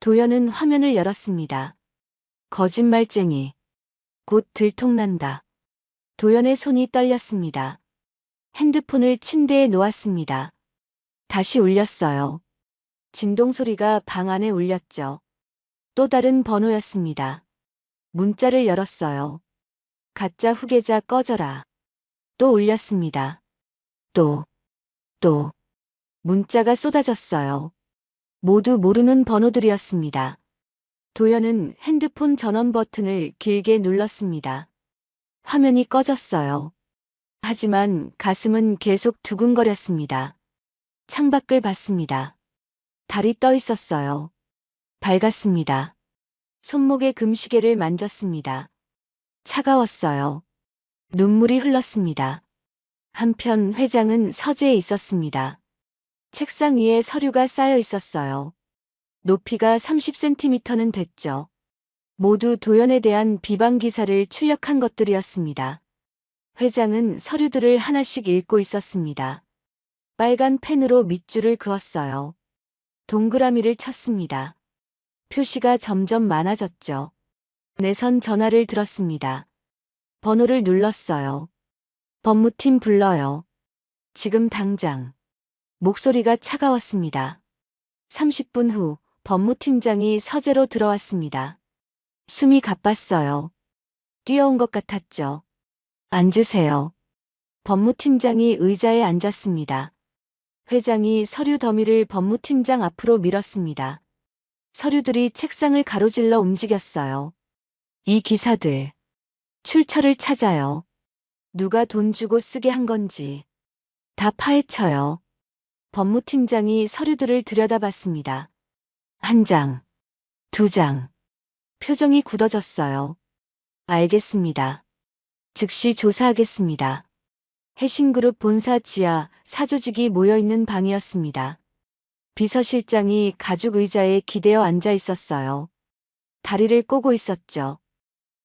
도연은 화면을 열었습니다. 거짓말쟁이. 곧 들통난다. 도연의 손이 떨렸습니다. 핸드폰을 침대에 놓았습니다. 다시 울렸어요. 진동 소리가 방 안에 울렸죠. 또 다른 번호였습니다. 문자를 열었어요. 가짜 후계자 꺼져라. 또 울렸습니다. 또. 문자가 쏟아졌어요. 모두 모르는 번호들이었습니다. 도연은 핸드폰 전원 버튼을 길게 눌렀습니다. 화면이 꺼졌어요. 하지만 가슴은 계속 두근거렸습니다. 창밖을 봤습니다. 달이 떠 있었어요. 밝았습니다. 손목에 금시계를 만졌습니다. 차가웠어요. 눈물이 흘렀습니다. 한편 회장은 서재에 있었습니다. 책상 위에 서류가 쌓여 있었어요. 높이가 30cm는 됐죠. 모두 도연에 대한 비방 기사를 출력한 것들이었습니다. 회장은 서류들을 하나씩 읽고 있었습니다. 빨간 펜으로 밑줄을 그었어요. 동그라미를 쳤습니다. 표시가 점점 많아졌죠. 내선 전화를 들었습니다. 번호를 눌렀어요. 법무팀 불러요. 지금 당장. 목소리가 차가웠습니다. 30분 후 법무팀장이 서재로 들어왔습니다. 숨이 가빴어요. 뛰어온 것 같았죠. 앉으세요. 법무팀장이 의자에 앉았습니다. 회장이 서류 더미를 법무팀장 앞으로 밀었습니다. 서류들이 책상을 가로질러 움직였어요. 이 기사들. 출처를 찾아요. 누가 돈 주고 쓰게 한 건지. 다 파헤쳐요. 법무팀장이 서류들을 들여다봤습니다. 1장, 2장. 표정이 굳어졌어요. 알겠습니다. 즉시 조사하겠습니다. 해신그룹 본사 지하 사조직이 모여있는 방이었습니다. 비서실장이 가죽 의자에 기대어 앉아 있었어요. 다리를 꼬고 있었죠.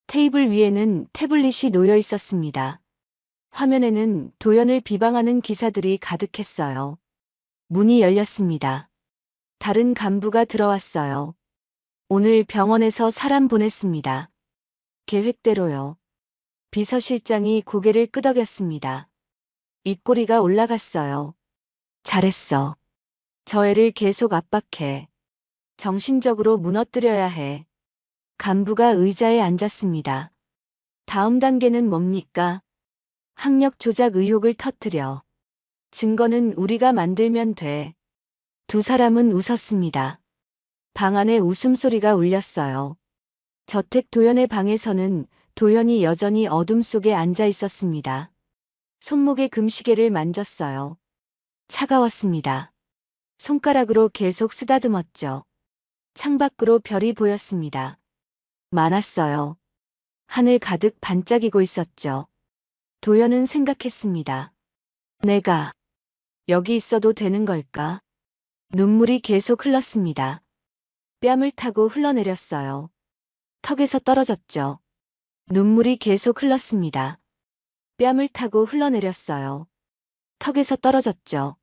테이블 위에는 태블릿이 놓여 있었습니다. 화면에는 도연을 비방하는 기사들이 가득했어요. 문이 열렸습니다. 다른 간부가 들어왔어요. 오늘 병원에서 사람 보냈습니다. 계획대로요. 비서실장이 고개를 끄덕였습니다. 입꼬리가 올라갔어요. 잘했어. 저 애를 계속 압박해. 정신적으로 무너뜨려야 해. 간부가 의자에 앉았습니다. 다음 단계는 뭡니까? 학력 조작 의혹을 터뜨려. 증거는 우리가 만들면 돼. 두 사람은 웃었습니다. 방 안에 웃음소리가 울렸어요. 저택 도연의 방에서는 도연이 여전히 어둠 속에 앉아 있었습니다. 손목에 금시계를 만졌어요. 차가웠습니다. 손가락으로 계속 쓰다듬었죠. 창밖으로 별이 보였습니다. 많았어요. 하늘 가득 반짝이고 있었죠. 도연은 생각했습니다. 내가 여기 있어도 되는 걸까? 눈물이 계속 흘렀습니다. 뺨을 타고 흘러내렸어요. 턱에서 떨어졌죠. 눈물이 계속 흘렀습니다. 뺨을 타고 흘러내렸어요. 턱에서 떨어졌죠.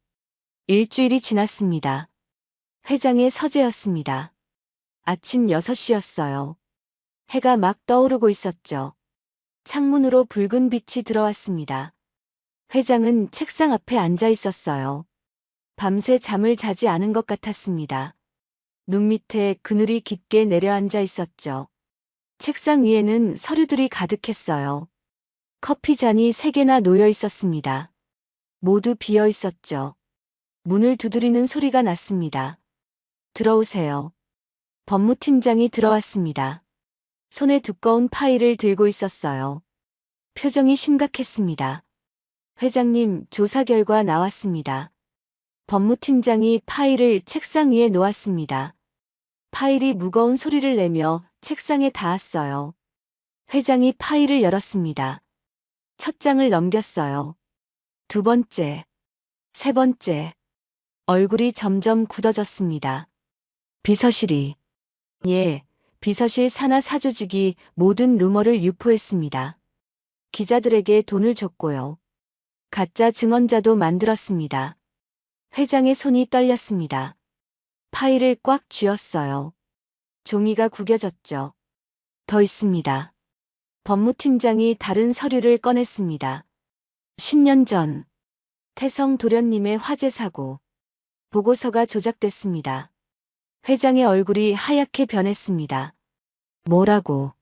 일주일이 지났습니다. 회장의 서재였습니다. 아침 6시였어요. 해가 막 떠오르고 있었죠. 창문으로 붉은 빛이 들어왔습니다. 회장은 책상 앞에 앉아 있었어요. 밤새 잠을 자지 않은 것 같았습니다. 눈 밑에 그늘이 깊게 내려앉아 있었죠. 책상 위에는 서류들이 가득했어요. 커피 잔이 3개나 놓여 있었습니다. 모두 비어 있었죠. 문을 두드리는 소리가 났습니다. 들어오세요. 법무팀장이 들어왔습니다. 손에 두꺼운 파일을 들고 있었어요. 표정이 심각했습니다. 회장님, 조사 결과 나왔습니다. 법무팀장이 파일을 책상 위에 놓았습니다. 파일이 무거운 소리를 내며 책상에 닿았어요. 회장이 파일을 열었습니다. 첫 장을 넘겼어요. 두 번째, 세 번째. 얼굴이 점점 굳어졌습니다. 비서실이. 예, 비서실 산하 사조직이 모든 루머를 유포했습니다. 기자들에게 돈을 줬고요. 가짜 증언자도 만들었습니다. 회장의 손이 떨렸습니다. 파일을 꽉 쥐었어요. 종이가 구겨졌죠. 더 있습니다. 법무팀장이 다른 서류를 꺼냈습니다. 10년 전 태성 도련님의 화재 사고 보고서가 조작됐습니다. 회장의 얼굴이 하얗게 변했습니다. 뭐라고?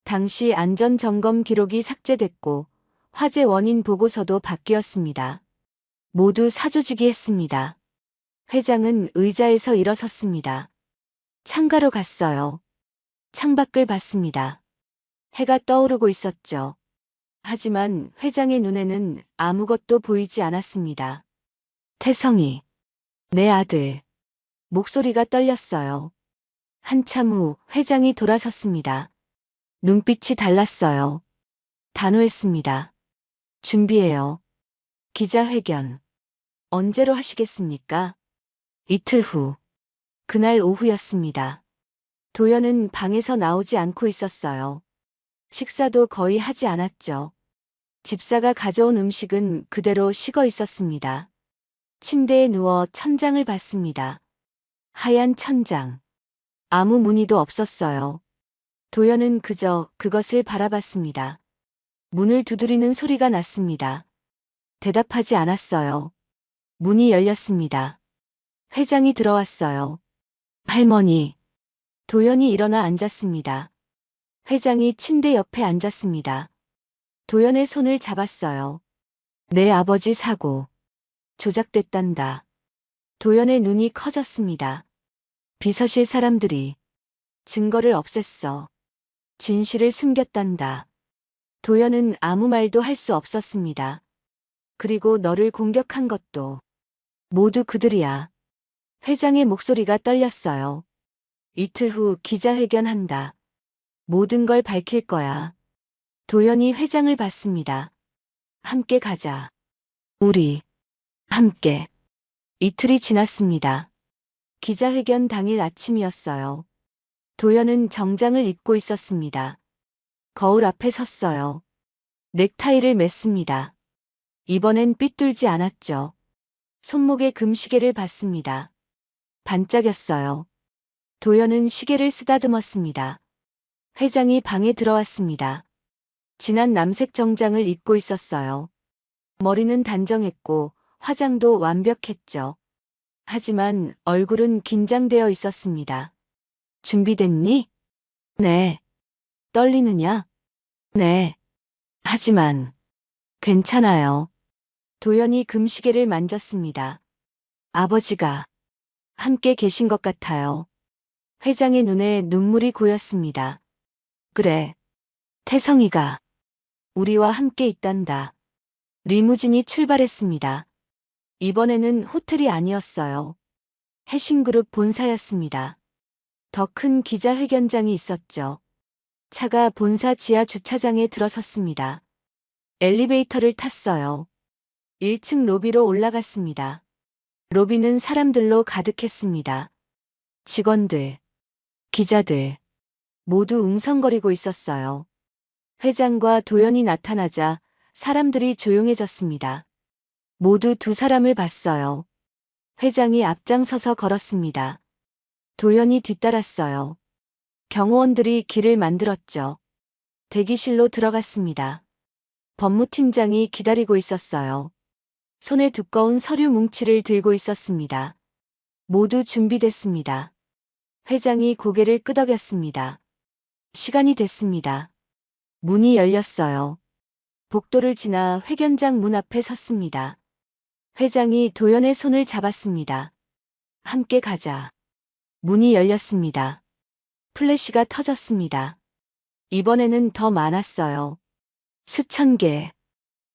당시 안전점검 기록이 삭제됐고 화재 원인 보고서도 바뀌었습니다. 모두 사조직이 했습니다. 회장은 의자에서 일어섰습니다. 창가로 갔어요. 창밖을 봤습니다. 해가 떠오르고 있었죠. 하지만 회장의 눈에는 아무것도 보이지 않았습니다. 태성이, 내 아들. 목소리가 떨렸어요. 한참 후 회장이 돌아섰습니다. 눈빛이 달랐어요. 단호했습니다. 준비해요. 기자회견. 언제로 하시겠습니까? 이틀 후. 그날 오후였습니다. 도연은 방에서 나오지 않고 있었어요. 식사도 거의 하지 않았죠. 집사가 가져온 음식은 그대로 식어 있었습니다. 침대에 누워 천장을 봤습니다. 하얀 천장. 아무 무늬도 없었어요. 도연은 그저 그것을 바라봤습니다. 문을 두드리는 소리가 났습니다. 대답하지 않았어요. 문이 열렸습니다. 회장이 들어왔어요. 할머니. 도연이 일어나 앉았습니다. 회장이 침대 옆에 앉았습니다. 도연의 손을 잡았어요. 내 아버지 사고. 조작됐단다. 도연의 눈이 커졌습니다. 비서실 사람들이 증거를 없앴어. 진실을 숨겼단다. 도연은 아무 말도 할 수 없었습니다. 그리고 너를 공격한 것도 모두 그들이야. 회장의 목소리가 떨렸어요. 이틀 후 기자회견한다. 모든 걸 밝힐 거야. 도연이 회장을 봤습니다. 함께 가자. 우리 함께. 이틀이 지났습니다. 기자회견 당일 아침이었어요. 도연은 정장을 입고 있었습니다. 거울 앞에 섰어요. 넥타이를 맸습니다. 이번엔 삐뚤지 않았죠. 손목에 금시계를 봤습니다. 반짝였어요. 도연은 시계를 쓰다듬었습니다. 회장이 방에 들어왔습니다. 진한 남색 정장을 입고 있었어요. 머리는 단정했고 화장도 완벽했죠. 하지만 얼굴은 긴장되어 있었습니다. 준비됐니? 네. 떨리느냐? 네. 하지만 괜찮아요. 도연이 금시계를 만졌습니다. 아버지가 함께 계신 것 같아요. 회장의 눈에 눈물이 고였습니다. 그래. 태성이가 우리와 함께 있단다. 리무진이 출발했습니다. 이번에는 호텔이 아니었어요. 해신그룹 본사였습니다. 더 큰 기자회견장이 있었죠. 차가 본사 지하 주차장에 들어섰습니다. 엘리베이터를 탔어요. 1층 로비로 올라갔습니다. 로비는 사람들로 가득했습니다. 직원들, 기자들, 모두 웅성거리고 있었어요. 회장과 도연이 나타나자 사람들이 조용해졌습니다. 모두 두 사람을 봤어요. 회장이 앞장서서 걸었습니다. 도연이 뒤따랐어요. 경호원들이 길을 만들었죠. 대기실로 들어갔습니다. 법무팀장이 기다리고 있었어요. 손에 두꺼운 서류 뭉치를 들고 있었습니다. 모두 준비됐습니다. 회장이 고개를 끄덕였습니다. 시간이 됐습니다. 문이 열렸어요. 복도를 지나 회견장 문 앞에 섰습니다. 회장이 도연의 손을 잡았습니다. 함께 가자. 문이 열렸습니다. 플래시가 터졌습니다. 이번에는 더 많았어요. 수천 개.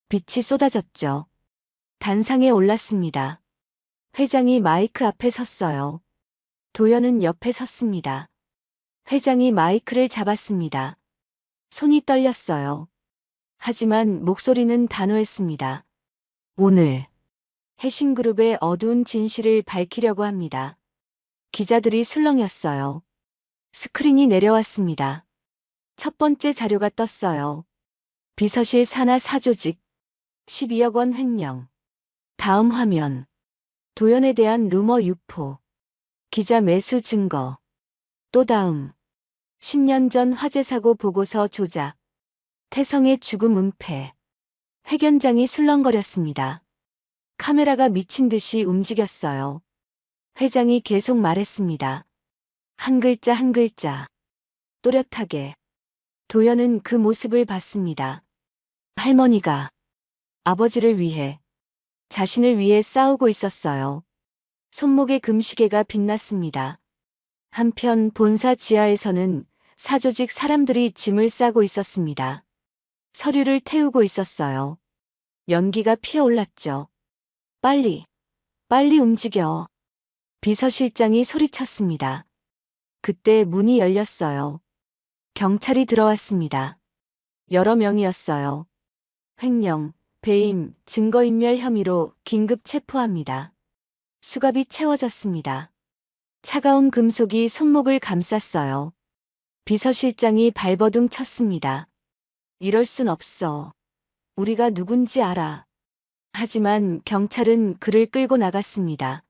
빛이 쏟아졌죠. 단상에 올랐습니다. 회장이 마이크 앞에 섰어요. 도연은 옆에 섰습니다. 회장이 마이크를 잡았습니다. 손이 떨렸어요. 하지만 목소리는 단호했습니다. 오늘 해신그룹의 어두운 진실을 밝히려고 합니다. 기자들이 술렁였어요. 스크린이 내려왔습니다. 첫 번째 자료가 떴어요. 비서실 산하 사조직 12억 원 횡령. 다음 화면. 도연에 대한 루머 유포. 기자 매수 증거. 또 다음. 10년 전 화재 사고 보고서 조작. 태성의 죽음 은폐. 회견장이 술렁거렸습니다. 카메라가 미친 듯이 움직였어요. 회장이 계속 말했습니다. 한 글자 한 글자. 또렷하게. 도연은 그 모습을 봤습니다. 할머니가 아버지를 위해, 자신을 위해 싸우고 있었어요. 손목에 금시계가 빛났습니다. 한편 본사 지하에서는 사조직 사람들이 짐을 싸고 있었습니다. 서류를 태우고 있었어요. 연기가 피어올랐죠. 빨리, 빨리 움직여. 비서실장이 소리쳤습니다. 그때 문이 열렸어요. 경찰이 들어왔습니다. 여러 명이었어요. 횡령, 배임, 증거인멸 혐의로 긴급 체포합니다. 수갑이 채워졌습니다. 차가운 금속이 손목을 감쌌어요. 비서실장이 발버둥 쳤습니다. 이럴 순 없어. 우리가 누군지 알아. 하지만 경찰은 그를 끌고 나갔습니다.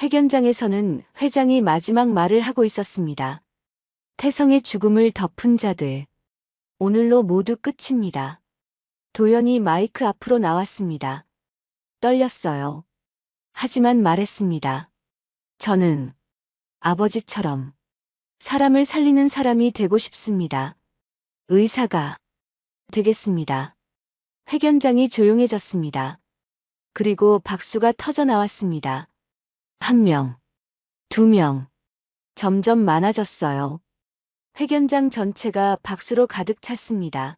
회견장에서는 회장이 마지막 말을 하고 있었습니다. 태성의 죽음을 덮은 자들. 오늘로 모두 끝입니다. 도연이 마이크 앞으로 나왔습니다. 떨렸어요. 하지만 말했습니다. 저는 아버지처럼 사람을 살리는 사람이 되고 싶습니다. 의사가 되겠습니다. 회견장이 조용해졌습니다. 그리고 박수가 터져 나왔습니다. 1명, 2명, 점점 많아졌어요. 회견장 전체가 박수로 가득 찼습니다.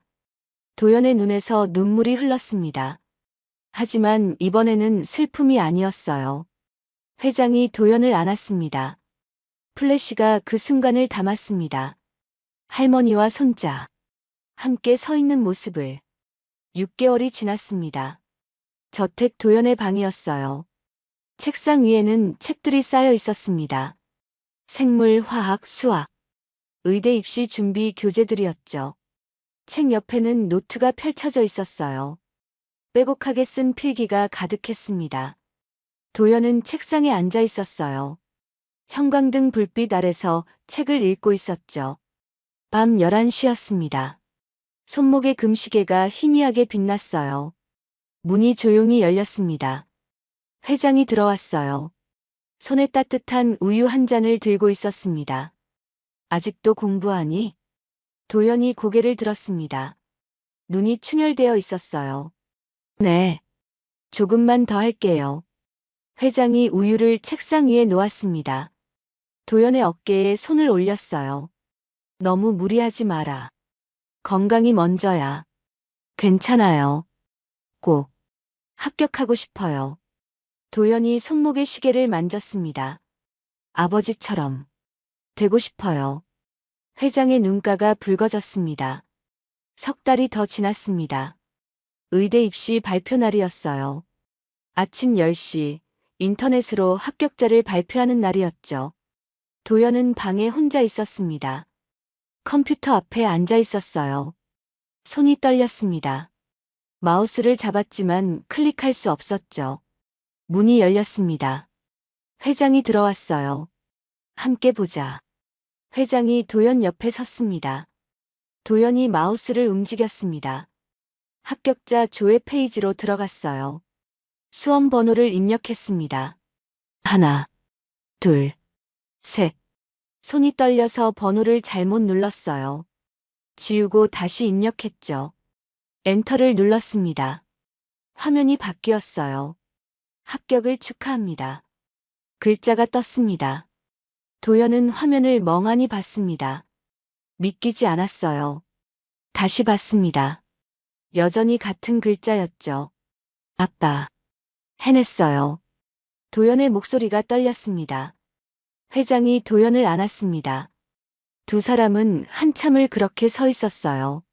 도연의 눈에서 눈물이 흘렀습니다. 하지만 이번에는 슬픔이 아니었어요. 회장이 도연을 안았습니다. 플래시가 그 순간을 담았습니다. 할머니와 손자, 함께 서 있는 모습을. 6개월이 지났습니다. 저택 도연의 방이었어요. 책상 위에는 책들이 쌓여 있었습니다. 생물, 화학, 수학, 의대 입시 준비 교재들이었죠. 책 옆에는 노트가 펼쳐져 있었어요. 빼곡하게 쓴 필기가 가득했습니다. 도연은 책상에 앉아 있었어요. 형광등 불빛 아래서 책을 읽고 있었죠. 밤 11시였습니다. 손목의 금시계가 희미하게 빛났어요. 문이 조용히 열렸습니다. 회장이 들어왔어요. 손에 따뜻한 우유 한 잔을 들고 있었습니다. 아직도 공부하니? 도연이 고개를 들었습니다. 눈이 충혈되어 있었어요. 네. 조금만 더 할게요. 회장이 우유를 책상 위에 놓았습니다. 도연의 어깨에 손을 올렸어요. 너무 무리하지 마라. 건강이 먼저야. 괜찮아요. 꼭 합격하고 싶어요. 도연이 손목의 시계를 만졌습니다. 아버지처럼 되고 싶어요. 회장의 눈가가 붉어졌습니다. 석 달이 더 지났습니다. 의대 입시 발표 날이었어요. 아침 10시 인터넷으로 합격자를 발표하는 날이었죠. 도연은 방에 혼자 있었습니다. 컴퓨터 앞에 앉아 있었어요. 손이 떨렸습니다. 마우스를 잡았지만 클릭할 수 없었죠. 문이 열렸습니다. 회장이 들어왔어요. 함께 보자. 회장이 도연 옆에 섰습니다. 도연이 마우스를 움직였습니다. 합격자 조회 페이지로 들어갔어요. 수험 번호를 입력했습니다. 하나, 둘, 셋. 손이 떨려서 번호를 잘못 눌렀어요. 지우고 다시 입력했죠. 엔터를 눌렀습니다. 화면이 바뀌었어요. 합격을 축하합니다. 글자가 떴습니다. 도연은 화면을 멍하니 봤습니다. 믿기지 않았어요. 다시 봤습니다. 여전히 같은 글자였죠. 아빠. 해냈어요. 도연의 목소리가 떨렸습니다. 회장이 도연을 안았습니다. 두 사람은 한참을 그렇게 서 있었어요.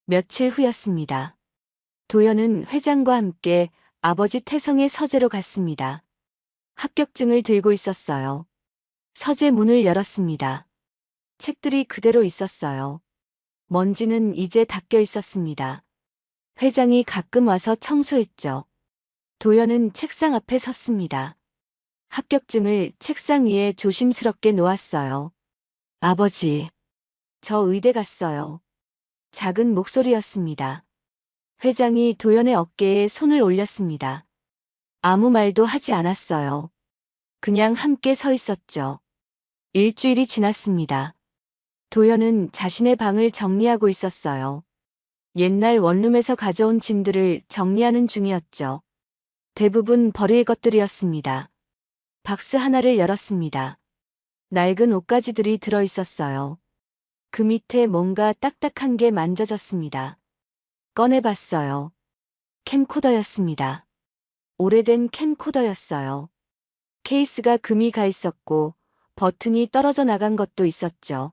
며칠 후였습니다. 도연은 회장과 함께 아버지 태성의 서재로 갔습니다. 합격증을 들고 있었어요. 서재 문을 열었습니다. 책들이 그대로 있었어요. 먼지는 이제 닦여 있었습니다. 회장이 가끔 와서 청소했죠. 도연은 책상 앞에 섰습니다. 합격증을 책상 위에 조심스럽게 놓았어요. 아버지, 저 의대 갔어요. 작은 목소리였습니다. 회장이 도연의 어깨에 손을 올렸습니다. 아무 말도 하지 않았어요. 그냥 함께 서 있었죠. 일주일이 지났습니다. 도연은 자신의 방을 정리하고 있었어요. 옛날 원룸에서 가져온 짐들을 정리하는 중이었죠. 대부분 버릴 것들이었습니다. 박스 하나를 열었습니다. 낡은 옷가지들이 들어 있었어요. 그 밑에 뭔가 딱딱한 게 만져졌습니다. 꺼내봤어요. 캠코더였습니다. 오래된 캠코더였어요. 케이스가 금이 가 있었고 버튼이 떨어져 나간 것도 있었죠.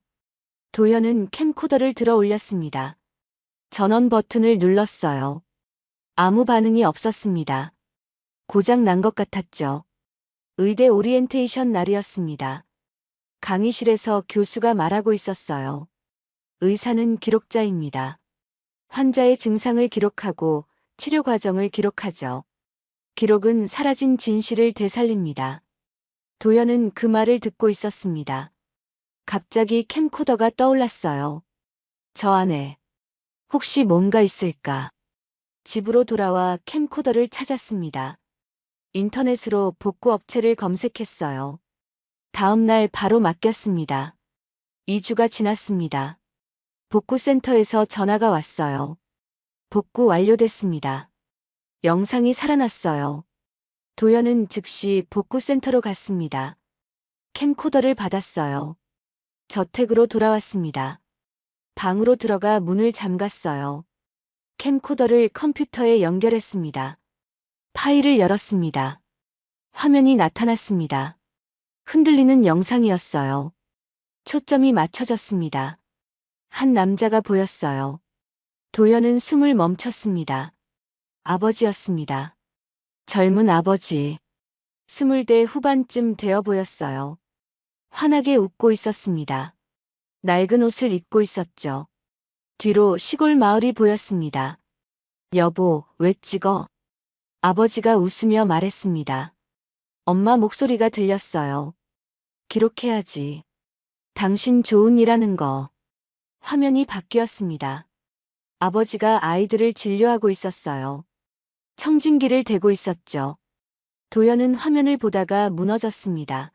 도연은 캠코더를 들어 올렸습니다. 전원 버튼을 눌렀어요. 아무 반응이 없었습니다. 고장 난 것 같았죠. 의대 오리엔테이션 날이었습니다. 강의실에서 교수가 말하고 있었어요. 의사는 기록자입니다. 환자의 증상을 기록하고 치료 과정을 기록하죠. 기록은 사라진 진실을 되살립니다. 도연은 그 말을 듣고 있었습니다. 갑자기 캠코더가 떠올랐어요. 저 안에 혹시 뭔가 있을까? 집으로 돌아와 캠코더를 찾았습니다. 인터넷으로 복구 업체를 검색했어요. 다음 날 바로 맡겼습니다. 2주가 지났습니다. 복구센터에서 전화가 왔어요. 복구 완료됐습니다. 영상이 살아났어요. 도연은 즉시 복구센터로 갔습니다. 캠코더를 받았어요. 저택으로 돌아왔습니다. 방으로 들어가 문을 잠갔어요. 캠코더를 컴퓨터에 연결했습니다. 파일을 열었습니다. 화면이 나타났습니다. 흔들리는 영상이었어요. 초점이 맞춰졌습니다. 한 남자가 보였어요. 도연은 숨을 멈췄습니다. 아버지였습니다. 젊은 아버지. 20대 후반쯤 되어 보였어요. 환하게 웃고 있었습니다. 낡은 옷을 입고 있었죠. 뒤로 시골 마을이 보였습니다. 여보, 왜 찍어? 아버지가 웃으며 말했습니다. 엄마 목소리가 들렸어요. 기록해야지. 당신 좋은 일 하는 거. 화면이 바뀌었습니다. 아버지가 아이들을 진료하고 있었어요. 청진기를 대고 있었죠. 도연은 화면을 보다가 무너졌습니다.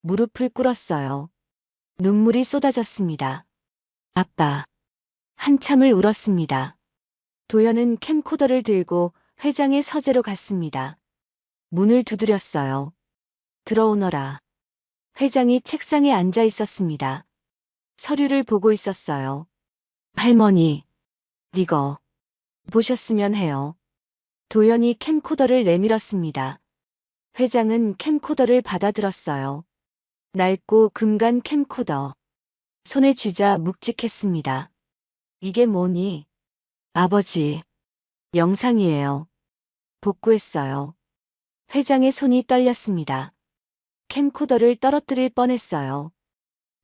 무릎을 꿇었어요. 눈물이 쏟아졌습니다. 아빠. 한참을 울었습니다. 도연은 캠코더를 들고 회장의 서재로 갔습니다. 문을 두드렸어요. 들어오너라. 회장이 책상에 앉아 있었습니다. 서류를 보고 있었어요. 할머니, 이거 보셨으면 해요. 도연이 캠코더를 내밀었습니다. 회장은 캠코더를 받아들었어요. 낡고 금간 캠코더. 손에 쥐자 묵직했습니다. 이게 뭐니? 아버지. 영상이에요. 복구했어요. 회장의 손이 떨렸습니다. 캠코더를 떨어뜨릴 뻔했어요.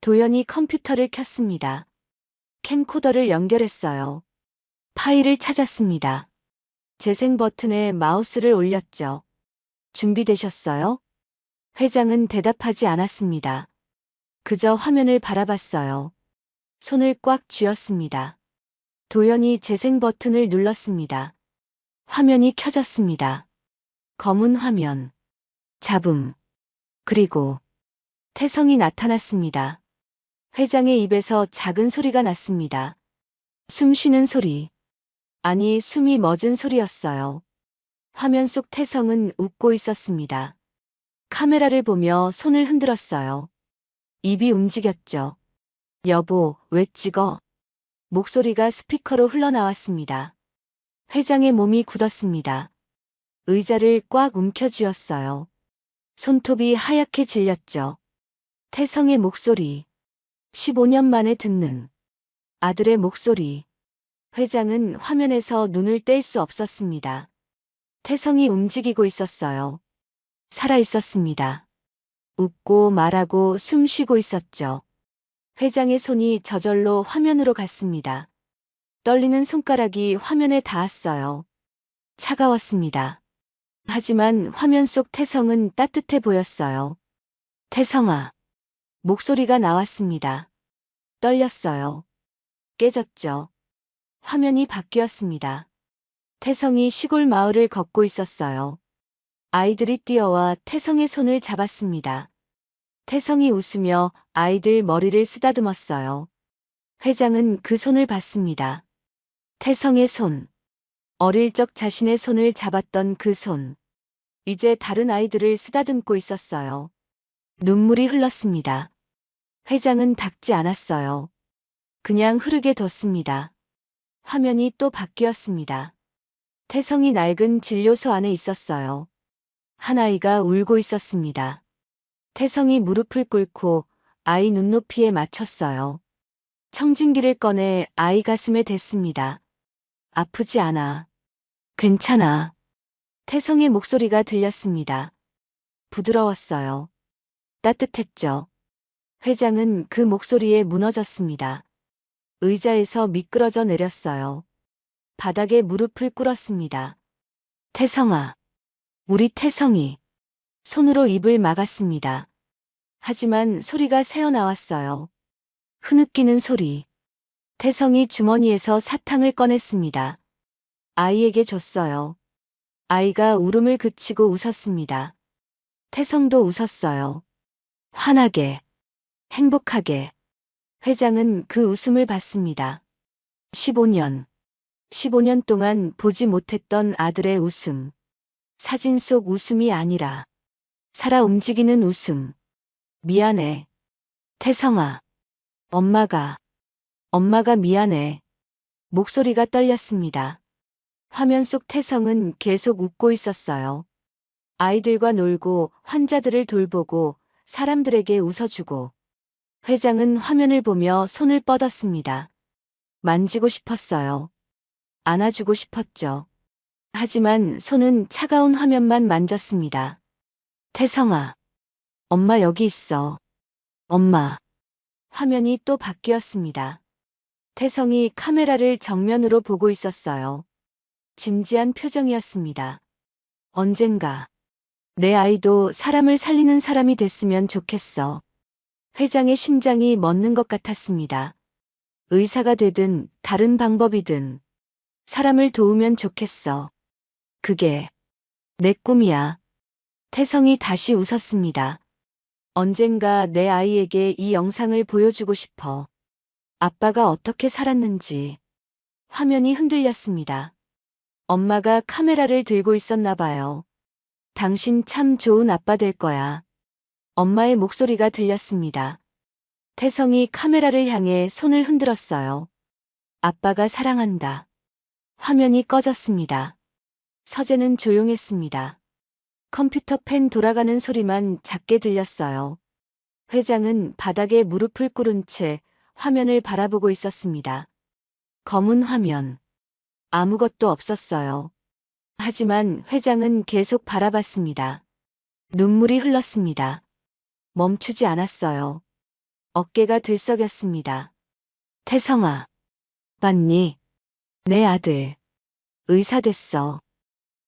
도연이 컴퓨터를 켰습니다. 캠코더를 연결했어요. 파일을 찾았습니다. 재생 버튼에 마우스를 올렸죠. 준비되셨어요? 회장은 대답하지 않았습니다. 그저 화면을 바라봤어요. 손을 꽉 쥐었습니다. 도연이 재생 버튼을 눌렀습니다. 화면이 켜졌습니다. 검은 화면. 잡음. 그리고 태성이 나타났습니다. 회장의 입에서 작은 소리가 났습니다. 숨 쉬는 소리. 아니, 숨이 멎은 소리였어요. 화면 속 태성은 웃고 있었습니다. 카메라를 보며 손을 흔들었어요. 입이 움직였죠. 여보, 왜 찍어? 목소리가 스피커로 흘러나왔습니다. 회장의 몸이 굳었습니다. 의자를 꽉 움켜쥐었어요. 손톱이 하얗게 질렸죠. 태성의 목소리. 15년 만에 듣는 아들의 목소리. 회장은 화면에서 눈을 뗄 수 없었습니다. 태성이 움직이고 있었어요. 살아 있었습니다. 웃고 말하고 숨 쉬고 있었죠. 회장의 손이 저절로 화면으로 갔습니다. 떨리는 손가락이 화면에 닿았어요. 차가웠습니다. 하지만 화면 속 태성은 따뜻해 보였어요. 태성아. 목소리가 나왔습니다. 떨렸어요. 깨졌죠. 화면이 바뀌었습니다. 태성이 시골 마을을 걷고 있었어요. 아이들이 뛰어와 태성의 손을 잡았습니다. 태성이 웃으며 아이들 머리를 쓰다듬었어요. 회장은 그 손을 봤습니다. 태성의 손. 어릴 적 자신의 손을 잡았던 그 손. 이제 다른 아이들을 쓰다듬고 있었어요. 눈물이 흘렀습니다. 회장은 닦지 않았어요. 그냥 흐르게 뒀습니다. 화면이 또 바뀌었습니다. 태성이 낡은 진료소 안에 있었어요. 한 아이가 울고 있었습니다. 태성이 무릎을 꿇고 아이 눈높이에 맞췄어요. 청진기를 꺼내 아이 가슴에 댔습니다. 아프지 않아. 괜찮아. 태성의 목소리가 들렸습니다. 부드러웠어요. 따뜻했죠. 회장은 그 목소리에 무너졌습니다. 의자에서 미끄러져 내렸어요. 바닥에 무릎을 꿇었습니다. 태성아. 우리 태성이. 손으로 입을 막았습니다. 하지만 소리가 새어나왔어요. 흐느끼는 소리. 태성이 주머니에서 사탕을 꺼냈습니다. 아이에게 줬어요. 아이가 울음을 그치고 웃었습니다. 태성도 웃었어요. 환하게, 행복하게. 회장은 그 웃음을 봤습니다. 15년 동안 보지 못했던 아들의 웃음. 사진 속 웃음이 아니라 살아 움직이는 웃음. 미안해. 태성아. 엄마가 미안해. 목소리가 떨렸습니다. 화면 속 태성은 계속 웃고 있었어요. 아이들과 놀고 환자들을 돌보고 사람들에게 웃어주고. 회장은 화면을 보며 손을 뻗었습니다. 만지고 싶었어요. 안아주고 싶었죠. 하지만 손은 차가운 화면만 만졌습니다. 태성아. 엄마 여기 있어. 엄마. 화면이 또 바뀌었습니다. 태성이 카메라를 정면으로 보고 있었어요. 진지한 표정이었습니다. 언젠가 내 아이도 사람을 살리는 사람이 됐으면 좋겠어. 회장의 심장이 멎는 것 같았습니다. 의사가 되든 다른 방법이든 사람을 도우면 좋겠어. 그게 내 꿈이야. 태성이 다시 웃었습니다. 언젠가 내 아이에게 이 영상을 보여주고 싶어. 아빠가 어떻게 살았는지. 화면이 흔들렸습니다. 엄마가 카메라를 들고 있었나 봐요. 당신 참 좋은 아빠 될 거야. 엄마의 목소리가 들렸습니다. 태성이 카메라를 향해 손을 흔들었어요. 아빠가 사랑한다. 화면이 꺼졌습니다. 서재는 조용했습니다. 컴퓨터 펜 돌아가는 소리만 작게 들렸어요. 회장은 바닥에 무릎을 꿇은 채 화면을 바라보고 있었습니다. 검은 화면. 아무것도 없었어요. 하지만 회장은 계속 바라봤습니다. 눈물이 흘렀습니다. 멈추지 않았어요. 어깨가 들썩였습니다. 태성아, 봤니? 내 아들. 의사 됐어.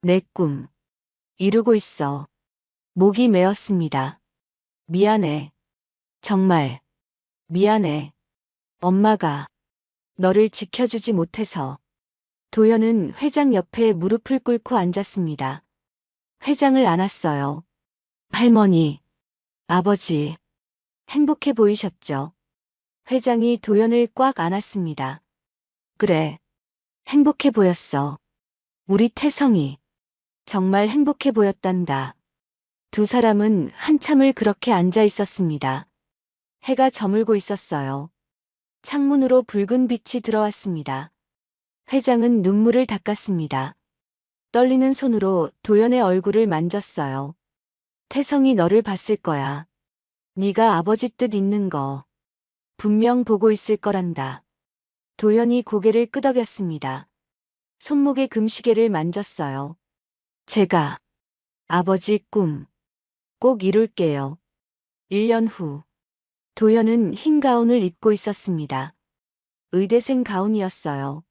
내 꿈. 이루고 있어. 목이 메었습니다. 미안해. 정말. 미안해. 엄마가 너를 지켜주지 못해서. 도연은 회장 옆에 무릎을 꿇고 앉았습니다. 회장을 안았어요. 할머니, 아버지, 행복해 보이셨죠? 회장이 도연을 꽉 안았습니다. 그래, 행복해 보였어. 우리 태성이 정말 행복해 보였단다. 두 사람은 한참을 그렇게 앉아 있었습니다. 해가 저물고 있었어요. 창문으로 붉은 빛이 들어왔습니다. 회장은 눈물을 닦았습니다. 떨리는 손으로 도연의 얼굴을 만졌어요. 태성이 너를 봤을 거야. 네가 아버지 뜻 있는 거 분명 보고 있을 거란다. 도연이 고개를 끄덕였습니다. 손목에 금시계를 만졌어요. 제가 아버지 꿈 꼭 이룰게요. 1년 후 도연은 흰 가운을 입고 있었습니다. 의대생 가운이었어요.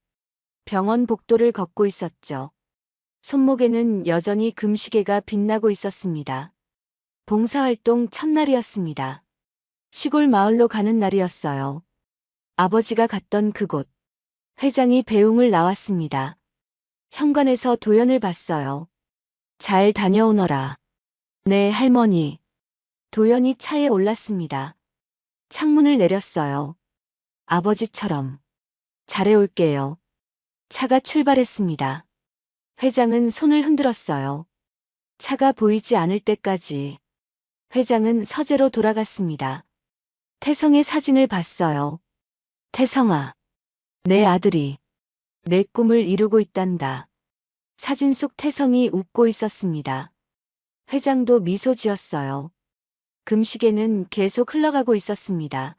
병원 복도를 걷고 있었죠. 손목에는 여전히 금시계가 빛나고 있었습니다. 봉사활동 첫날이었습니다. 시골 마을로 가는 날이었어요. 아버지가 갔던 그곳. 회장이 배웅을 나왔습니다. 현관에서 도연을 봤어요. 잘 다녀오너라. 네, 할머니. 도연이 차에 올랐습니다. 창문을 내렸어요. 아버지처럼. 잘해올게요. 차가 출발했습니다. 회장은 손을 흔들었어요. 차가 보이지 않을 때까지. 회장은 서재로 돌아갔습니다. 태성의 사진을 봤어요. 태성아, 내 아들이 내 꿈을 이루고 있단다. 사진 속 태성이 웃고 있었습니다. 회장도 미소 지었어요. 금시계는 계속 흘러가고 있었습니다.